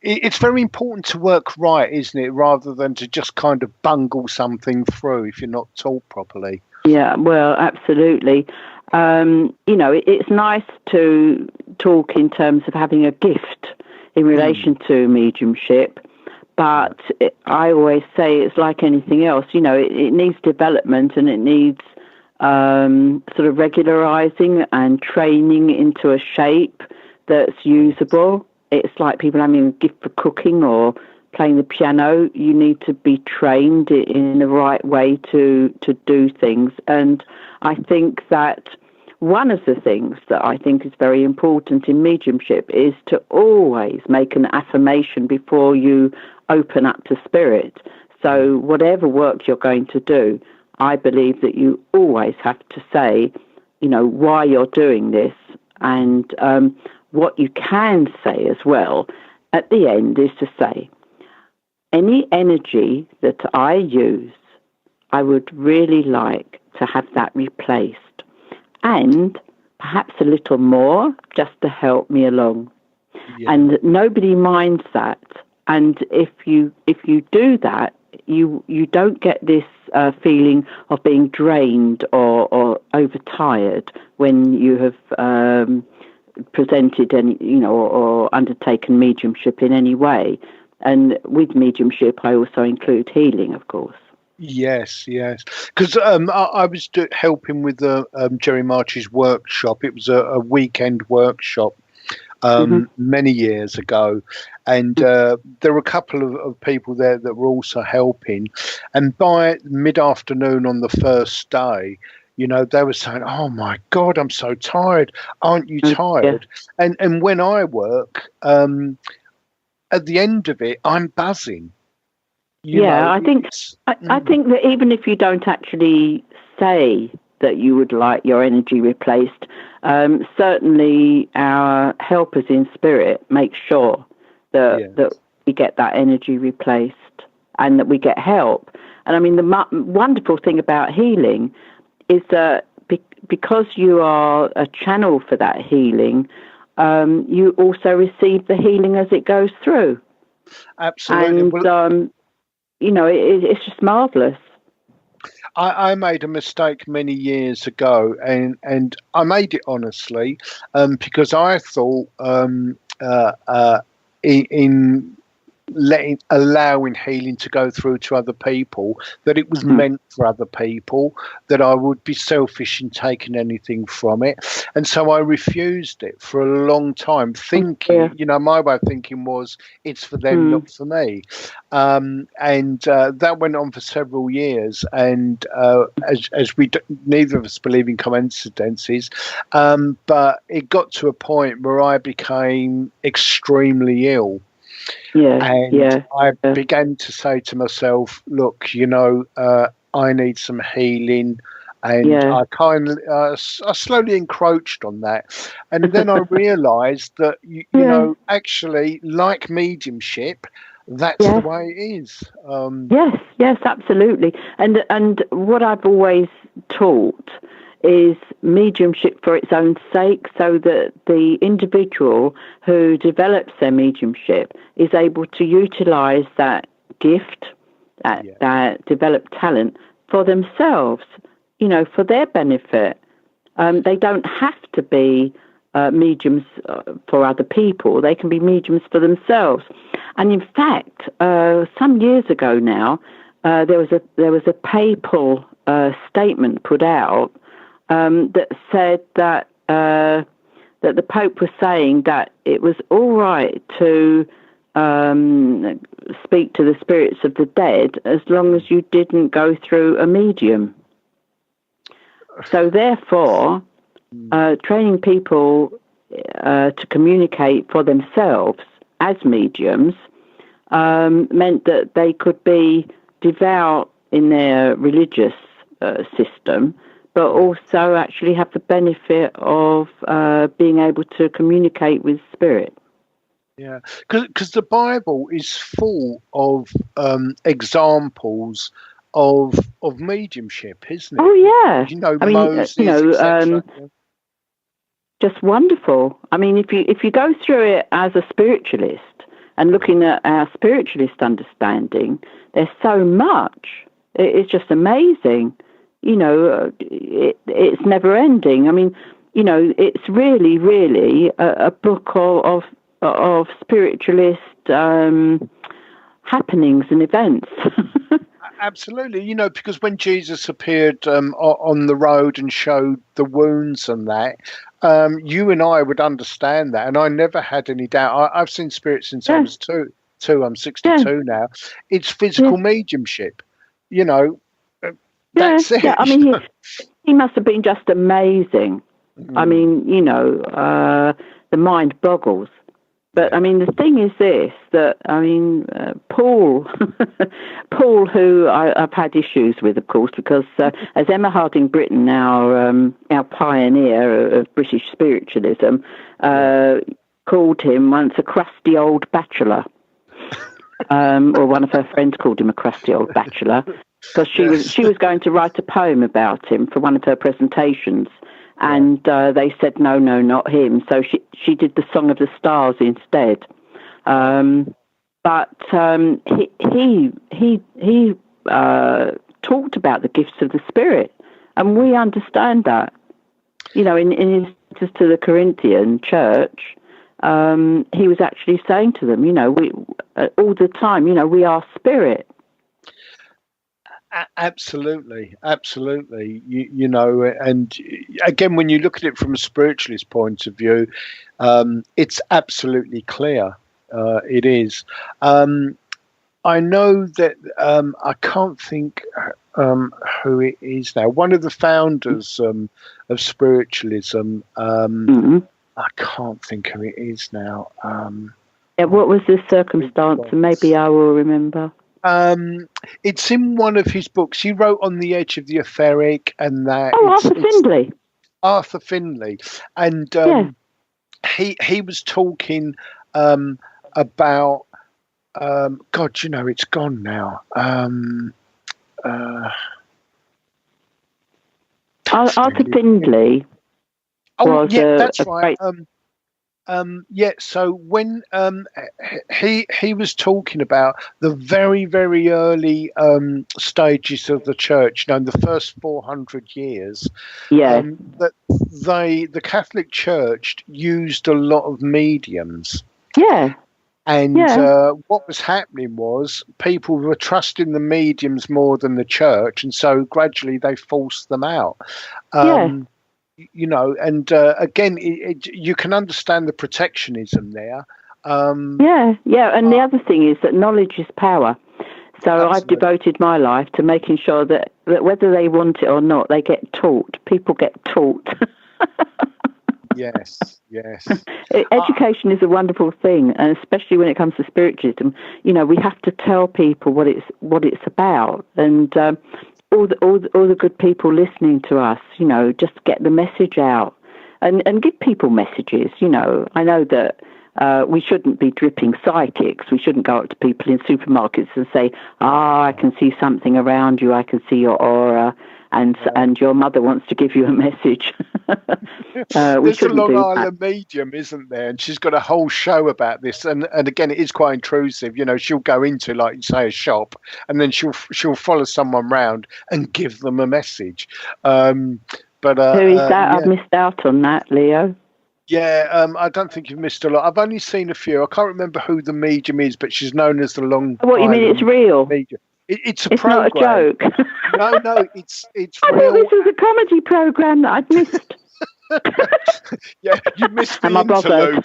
It's very important to work right, isn't it, rather than to just kind of bungle something through if you're not taught properly.
Yeah, well, absolutely. It's nice to talk in terms of having a gift in relation to mediumship, But I always say it's like anything else. It needs development, and it needs sort of regularizing and training into a shape that's usable. It's like people having a gift for cooking or playing the piano. You need to be trained in the right way to do things. And I think that one of the things that I think is very important in mediumship is to always make an affirmation before you open up to spirit. So whatever work you're going to do, I believe that you always have to say, why you're doing this. And what you can say as well at the end is to say, any energy that I use, I would really like to have that replaced. And perhaps a little more just to help me along. Yeah. And nobody minds that. And if you do that, you don't get this feeling of being drained or overtired when you have presented any, or undertaken mediumship in any way. And with mediumship, I also include healing, of course.
Yes. Because I was helping with Jerry March's workshop. It was a weekend workshop many years ago. And there were a couple of people there that were also helping. And by mid-afternoon on the first day, they were saying, "Oh, my God, I'm so tired. Aren't you tired?" Yeah. And when I work, at the end of it, I'm buzzing.
I think that even if you don't actually say that you would like your energy replaced, certainly our helpers in spirit make sure that we get that energy replaced and that we get help. And I mean, the wonderful thing about healing is that because you are a channel for that healing, you also receive the healing as it goes through.
Absolutely.
And, it's just marvellous.
I made a mistake many years ago, and I made it honestly, because I thought in allowing healing to go through to other people, that it was meant for other people, that I would be selfish in taking anything from it. And so I refused it for a long time, thinking, my way of thinking was it's for them, not for me. And that went on for several years. And as neither of us believe in coincidences, but it got to a point where I became extremely ill. I began to say to myself, look, I need some healing. And I slowly encroached on that. And then I realized that, actually, like mediumship, that's the way it is.
Yes, absolutely. And what I've always taught is mediumship for its own sake, so that the individual who develops their mediumship is able to utilize that gift, that developed talent for themselves, for their benefit. They don't have to be mediums for other people. They can be mediums for themselves. And in fact, some years ago now, there was a papal statement put out that said that the Pope was saying that it was all right to speak to the spirits of the dead as long as you didn't go through a medium. So therefore, training people to communicate for themselves as mediums meant that they could be devout in their religious system, but also actually have the benefit of being able to communicate with spirit.
Yeah, because the Bible is full of examples of mediumship, isn't it?
Oh yeah,
Moses,
just wonderful. I mean, if you go through it as a spiritualist and looking at our spiritualist understanding, there's so much. It's just amazing. It's never ending. I mean, it's really, really a book of spiritualist happenings and events.
Absolutely, because when Jesus appeared on the road and showed the wounds and that, you and I would understand that, and I never had any doubt. I've seen spirits since I was two. I'm 62 now. It's physical mediumship, That's it.
Yeah. I mean, he must have been just amazing. I mean, the mind boggles. But I mean, the thing is this: that I mean, Paul, who I've had issues with, of course, because as Emma Harding Britton, our pioneer of British spiritualism, called him once a crusty old bachelor, or one of her friends called him a crusty old bachelor, because she was going to write a poem about him for one of her presentations. And they said, no, not him. So she did the Song of the Stars instead. But he talked about the gifts of the Spirit, and we understand that. In his letters to the Corinthian church, he was actually saying to them, we all the time, we are spirit.
Absolutely. And again, when you look at it from a spiritualist point of view, it's absolutely clear. It is. I know that I can't think who it is now. One of the founders of spiritualism. I can't think who it is now.
What was the circumstance? And maybe I will remember.
It's in one of his books. He wrote On the Edge of the Etheric and that. Arthur Findlay. And he was talking about God, it's gone now.
Arthur Findlay was
that's
a
right.
great...
So when he was talking about the very, very early stages of the church, in the first 400 years, that the Catholic Church used a lot of mediums. And what was happening was people were trusting the mediums more than the church, and so gradually they forced them out. Again, you can understand the protectionism there.
And the other thing is that knowledge is power. So absolutely. I've devoted my life to making sure that whether they want it or not, they get taught. People get taught.
Yes.
Education is a wonderful thing, and especially when it comes to spiritualism. We have to tell people what it's about, and all the good people listening to us, just get the message out and give people messages. I know that we shouldn't be dripping psychics. We shouldn't go up to people in supermarkets and say, I can see something around you. I can see your aura. And your mother wants to give you a message.
There's a Long Island medium, isn't there? And she's got a whole show about this. And again, it is quite intrusive. She'll go into, like you say, a shop, and then she'll follow someone round and give them a message. But who
is that? I've missed out on that, Leo.
I don't think you've missed a lot. I've only seen a few. I can't remember who the medium is, but she's known as the Long Island.
What, you mean it's real?
Medium. It's
program. Not a joke.
No, it's
I
real.
thought this was a comedy program that I'd missed.
You missed the interlude.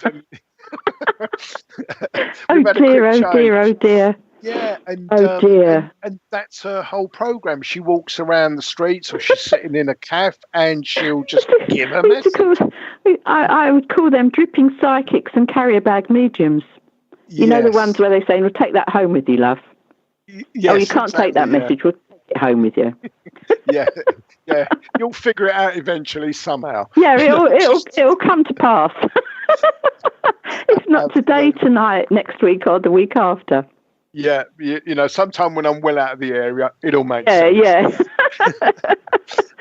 Oh dear.
Yeah, and
dear.
And that's her whole program. She walks around the streets, or she's sitting in a cafe, and she'll just give a message.
I would call them dripping psychics and carrier bag mediums. You know the ones where they say, "Well, take that home with you, love."
Yes,
you can't take that message. We'll take it home with you.
Yeah. You'll figure it out eventually somehow.
Yeah, it'll come to pass. It's not today, tonight, next week, or the week after.
Yeah, sometime when I'm well out of the area, it'll make sense.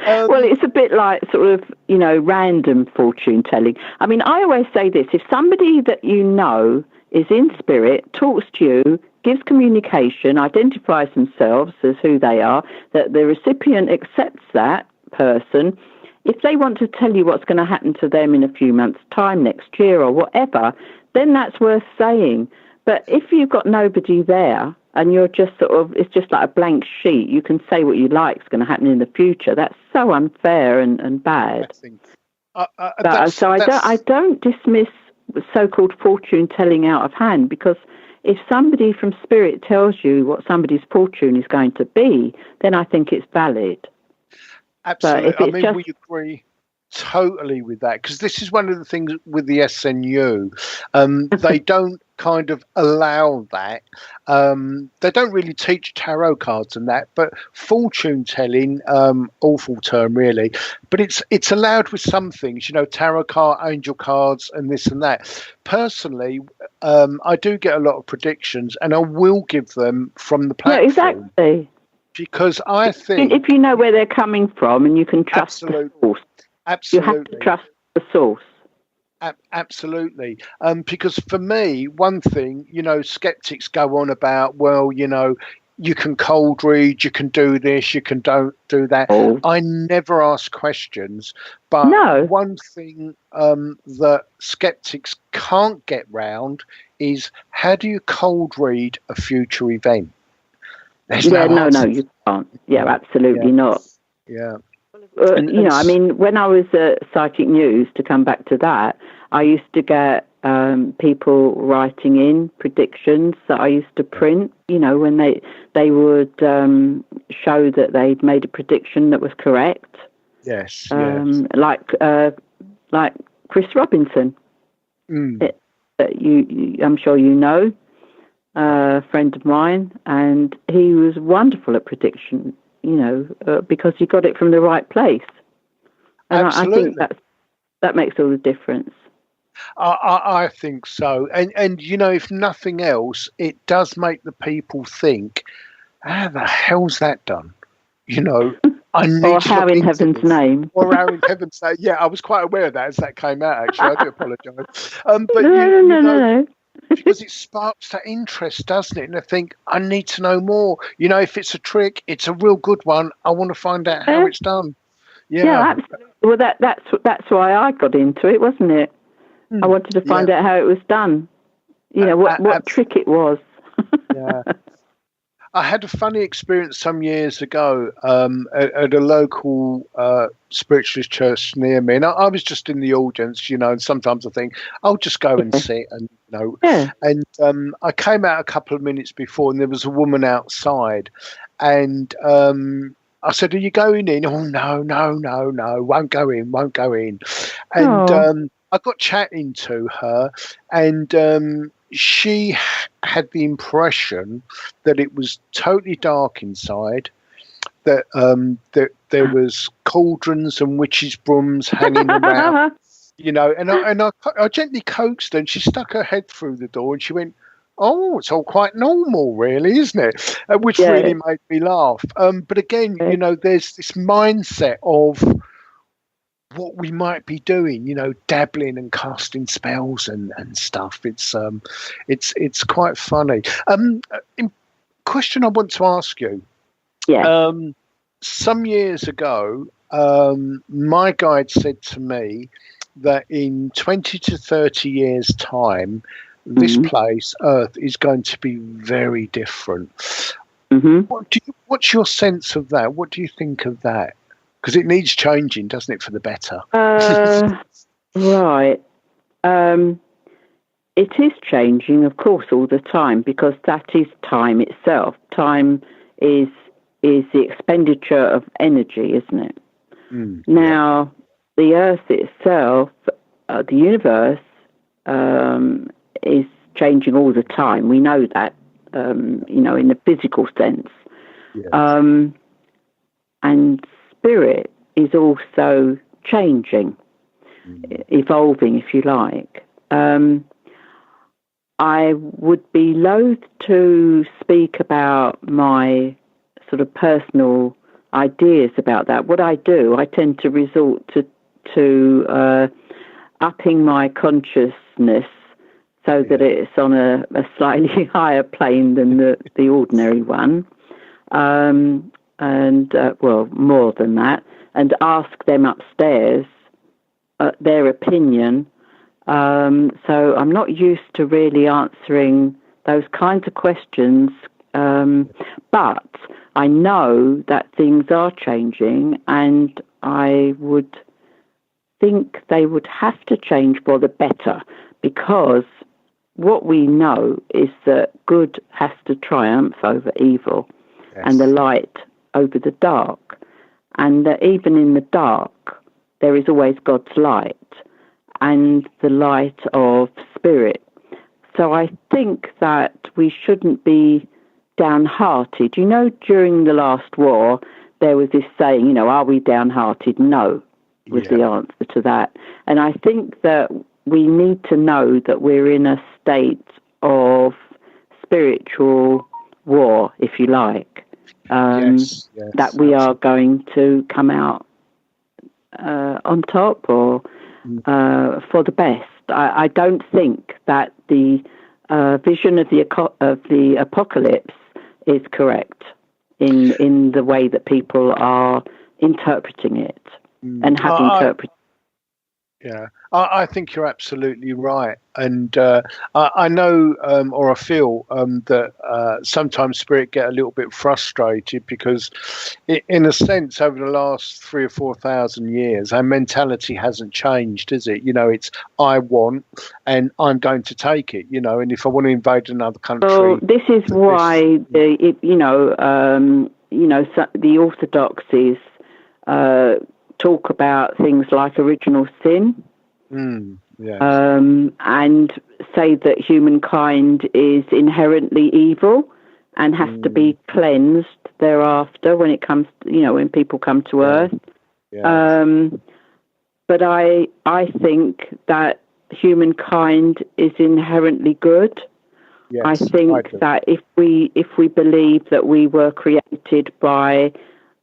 Well, it's a bit like sort of, random fortune telling. I mean, I always say this: if somebody that is in spirit, talks to you, gives communication, identifies themselves as who they are, that the recipient accepts that person, if they want to tell you what's going to happen to them in a few months' time, next year or whatever, then that's worth saying. But if you've got nobody there, and you're just sort of, it's just like a blank sheet. You can say what you like is going to happen in the future. That's so unfair and bad. I don't dismiss so-called fortune telling out of hand, because if somebody from spirit tells you what somebody's fortune is going to be, then I think it's valid.
Absolutely. We agree totally with that, because this is one of the things with the SNU. They don't kind of allow that. They don't really teach tarot cards and that, but fortune telling, awful term really, but it's allowed with some things, tarot card, angel cards and this and that. Personally, I do get a lot of predictions, and I will give them from the platform.
Yeah, exactly.
Because I think
if you know where they're coming from and you can trust the source.
Absolutely.
You have to trust the source.
Absolutely. Because for me, one thing, skeptics go on about, well, you can cold read, you can do this, you can don't do that.
Oh.
I never ask questions. But one thing that skeptics can't get round is, how do you cold read a future event?
No, you can't. Yeah, absolutely not.
Yeah.
When I was at Psychic News, to come back to that, I used to get people writing in predictions that I used to print, when they would show that they'd made a prediction that was correct.
Yes.
Like Chris Robinson. I'm sure you know, a friend of mine, and he was wonderful at prediction. Because you got it from the right place. And I think that makes all the difference.
I think so. And if nothing else, it does make the people think, how the hell's that done? I need
or how in heaven's name.
Or how in heaven's name. Yeah, I was quite aware of that as that came out, actually. I do apologise. But
no.
Because it sparks that interest, doesn't it? And I think, I need to know more. If it's a trick, it's a real good one. I want to find out how it's done.
Yeah, absolutely. Well, that's why I got into it, wasn't it? I wanted to find out how it was done. What trick it was.
Yeah. I had a funny experience some years ago at a local spiritualist church near me, and I was just in the audience, and sometimes I think I'll just go and sit, and and I came out a couple of minutes before, and there was a woman outside, and I said, "Are you going in?" "Oh, no, won't go in," and I got chatting to her, and she had the impression that it was totally dark inside, that there was cauldrons and witches' brooms hanging around, and I gently coaxed her, and she stuck her head through the door, and she went, "Oh, it's all quite normal, really, isn't it?" Which really made me laugh. But again, there's this mindset of what we might be doing, dabbling and casting spells and stuff. It's quite funny. Question I want to ask you.
Yeah.
Some years ago, my guide said to me that in 20 to 30 years' time, this place, Earth, is going to be very different. What's your sense of that? What do you think of that? Because it needs changing, doesn't it, for the better?
Right. It is changing, of course, all the time, because that is time itself. Time is the expenditure of energy, isn't it? Now, the Earth itself, the universe, is changing all the time. We know that, in the physical sense.
Yes.
And spirit is also changing, evolving, if you like. I would be loath to speak about my sort of personal ideas about that. What I do, I tend to resort to upping my consciousness so that it's on a slightly higher plane than the ordinary one. More than that, and ask them upstairs their opinion. So I'm not used to really answering those kinds of questions But I know that things are changing, and I would think they would have to change for the better, because what we know is that good has to triumph over evil, and the light over the dark, and that even in the dark there is always God's light and the light of spirit. So I think that we shouldn't be downhearted. You know, during the last war, there was this saying, you know, are we downhearted? No, was the answer to that. And I think that we need to know that we're in a state of spiritual war, if you like, that we are going to come out on top, or for the best. I don't think that the vision of the apocalypse is correct in the way that people are interpreting it and have interpreted.
Yeah, I think you're absolutely right. And I know, or I feel that sometimes spirit get a little bit frustrated because, in a sense, over the last 3,000 or 4,000 years, our mentality hasn't changed, is it? You know, it's I want and I'm going to take it, you know, and if I want to invade another country...
Well, this is why, the orthodoxies talk about things like original sin, and say that humankind is inherently evil and has to be cleansed thereafter when it comes, when people come to Earth. But I think that humankind is inherently good. I think that if we believe that we were created by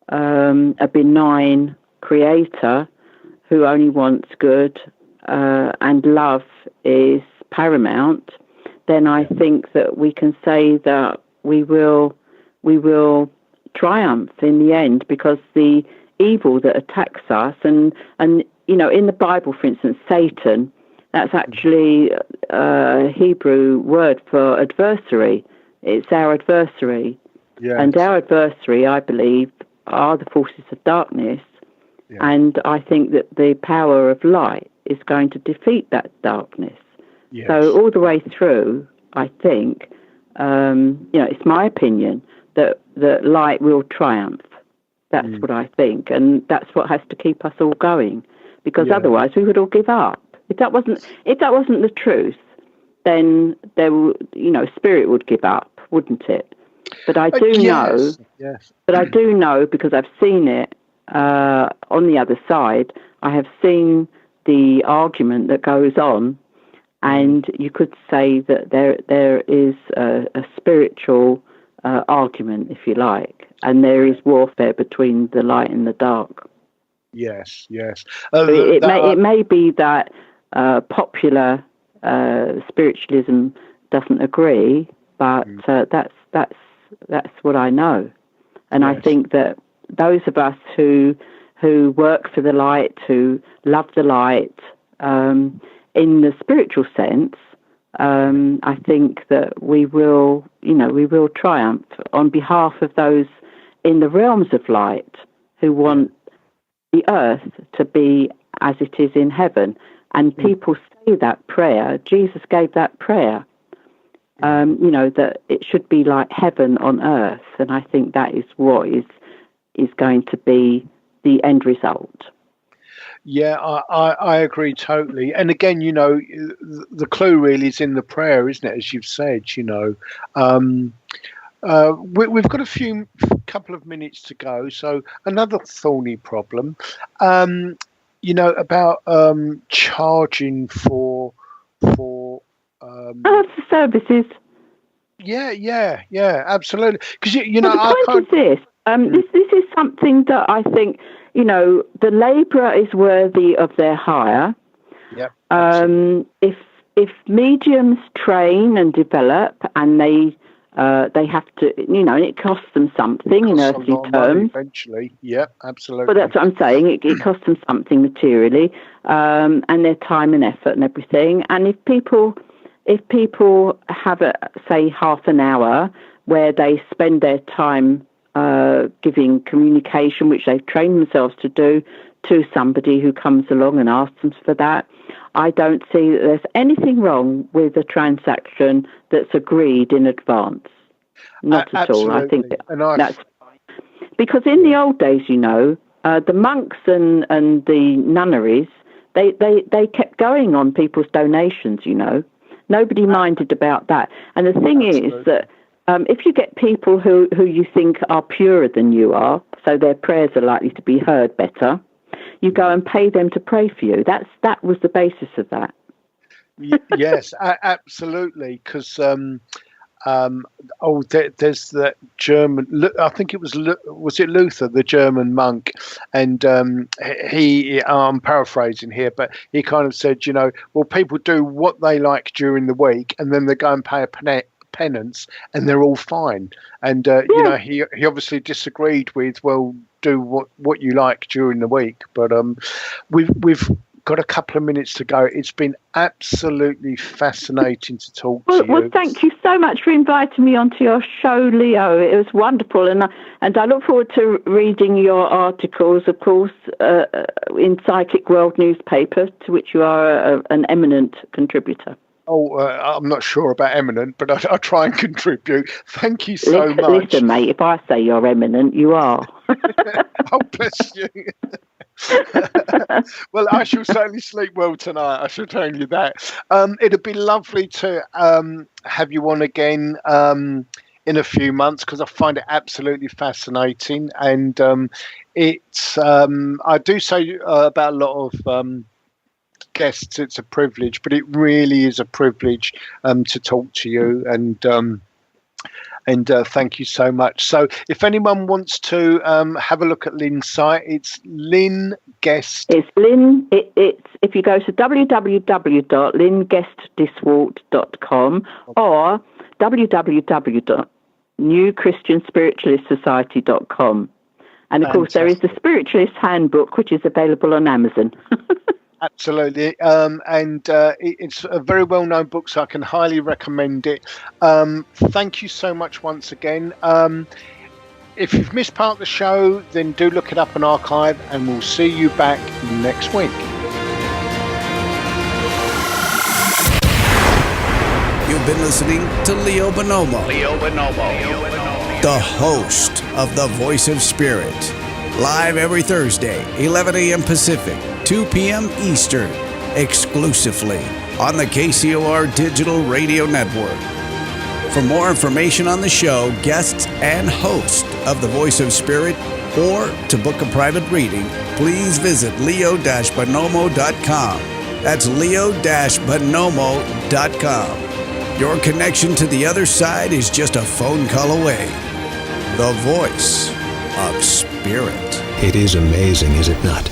a benign creator who only wants good, and love is paramount, then I think that we can say that we will triumph in the end, because the evil that attacks us, and in the Bible, for instance, Satan, that's actually a Hebrew word for adversary. It's our adversary. And our adversary, I believe, are the forces of darkness. And I think that the power of light is going to defeat that darkness. So all the way through, I think, it's my opinion that light will triumph. That's what I think. And that's what has to keep us all going, because otherwise we would all give up. If that wasn't the truth, then spirit would give up, wouldn't it? But I do know. But I do know, because I've seen it on the other side. I have seen the argument that goes on, and you could say that there is a spiritual argument, if you like, and there is warfare between the light and the dark. It may be that popular spiritualism doesn't agree, but that's what I know. And I think that those of us who work for the light, who love the light, in the spiritual sense, I think that we will triumph on behalf of those in the realms of light who want the earth to be as it is in heaven. And people say that prayer. Jesus gave that prayer, that it should be like heaven on earth. And I think that is what is going to be the end result.
I agree totally. And again, the clue really is in the prayer, isn't it? As you've said, we've got a couple of minutes to go. So another thorny problem, about charging for
services.
Yeah, absolutely. Because the
point is this. This is something that I think, the labourer is worthy of their hire. If mediums train and develop, and they have to, and it costs them something in earthly terms.
Eventually, absolutely.
But that's what I'm saying. It costs them something materially, and their time and effort and everything. And if people have say half an hour where they spend their time giving communication, which they've trained themselves to do, to somebody who comes along and asks them for that. I don't see that there's anything wrong with a transaction that's agreed in advance. Not at all. I think that's because in the old days, the monks and the nunneries, they kept going on people's donations. Nobody minded about that. And the thing is that if you get people who you think are purer than you are, so their prayers are likely to be heard better, you go and pay them to pray for you. That was the basis of that.
Yes, absolutely. Because there's that German. I think it was it Luther, the German monk, and he. I'm paraphrasing here, but he kind of said, well, people do what they like during the week, and then they go and pay a penance, and they're all fine. And he obviously disagreed with, well, do what you like during the week. But we've got a couple of minutes to go. It's been absolutely fascinating to talk to you.
Well, thank you so much for inviting me onto your show, Leo. It was wonderful, and I look forward to reading your articles, of course, in Psychic World newspaper, to which you are an eminent contributor.
Oh, I'm not sure about eminent, but I'll try and contribute. Thank you so much.
Listen, mate, if I say you're eminent, you are.
Oh, bless you. Well, I shall certainly sleep well tonight. I shall tell you that. It'd be lovely to have you on again in a few months, because I find it absolutely fascinating. And it's I do say about a lot of guests, it's a privilege, but it really is a privilege to talk to you, and thank you so much. So if anyone wants to have a look at Lynn's site, it's Lynn Guest.
It's Lynn. It's if you go to www.lynguestdeswarte.com or www.newchristianspiritualistsociety.com, and of course there is the Spiritualist Handbook, which is available on Amazon.
Absolutely. It's a very well-known book, so I can highly recommend it. Thank you so much once again. If you've missed part of the show, then do look it up on archive, and we'll see you back next week.
You've been listening to Leo Bonomo, the host of The Voice of Spirit. Live every Thursday, 11 a.m. Pacific, 2 p.m. Eastern, exclusively on the KCOR Digital Radio Network. For more information on the show, guests, and host of The Voice of Spirit, or to book a private reading, please visit leo-bonomo.com. That's leo-bonomo.com. Your connection to the other side is just a phone call away. The Voice of Spirit.
It is amazing, is it not?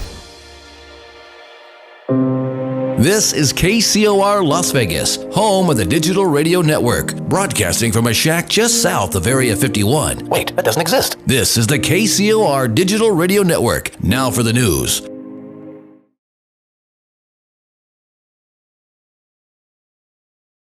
This is KCOR Las Vegas, home of the Digital Radio Network, broadcasting from a shack just south of Area 51. Wait, that doesn't exist. This is the KCOR Digital Radio Network. Now for the news.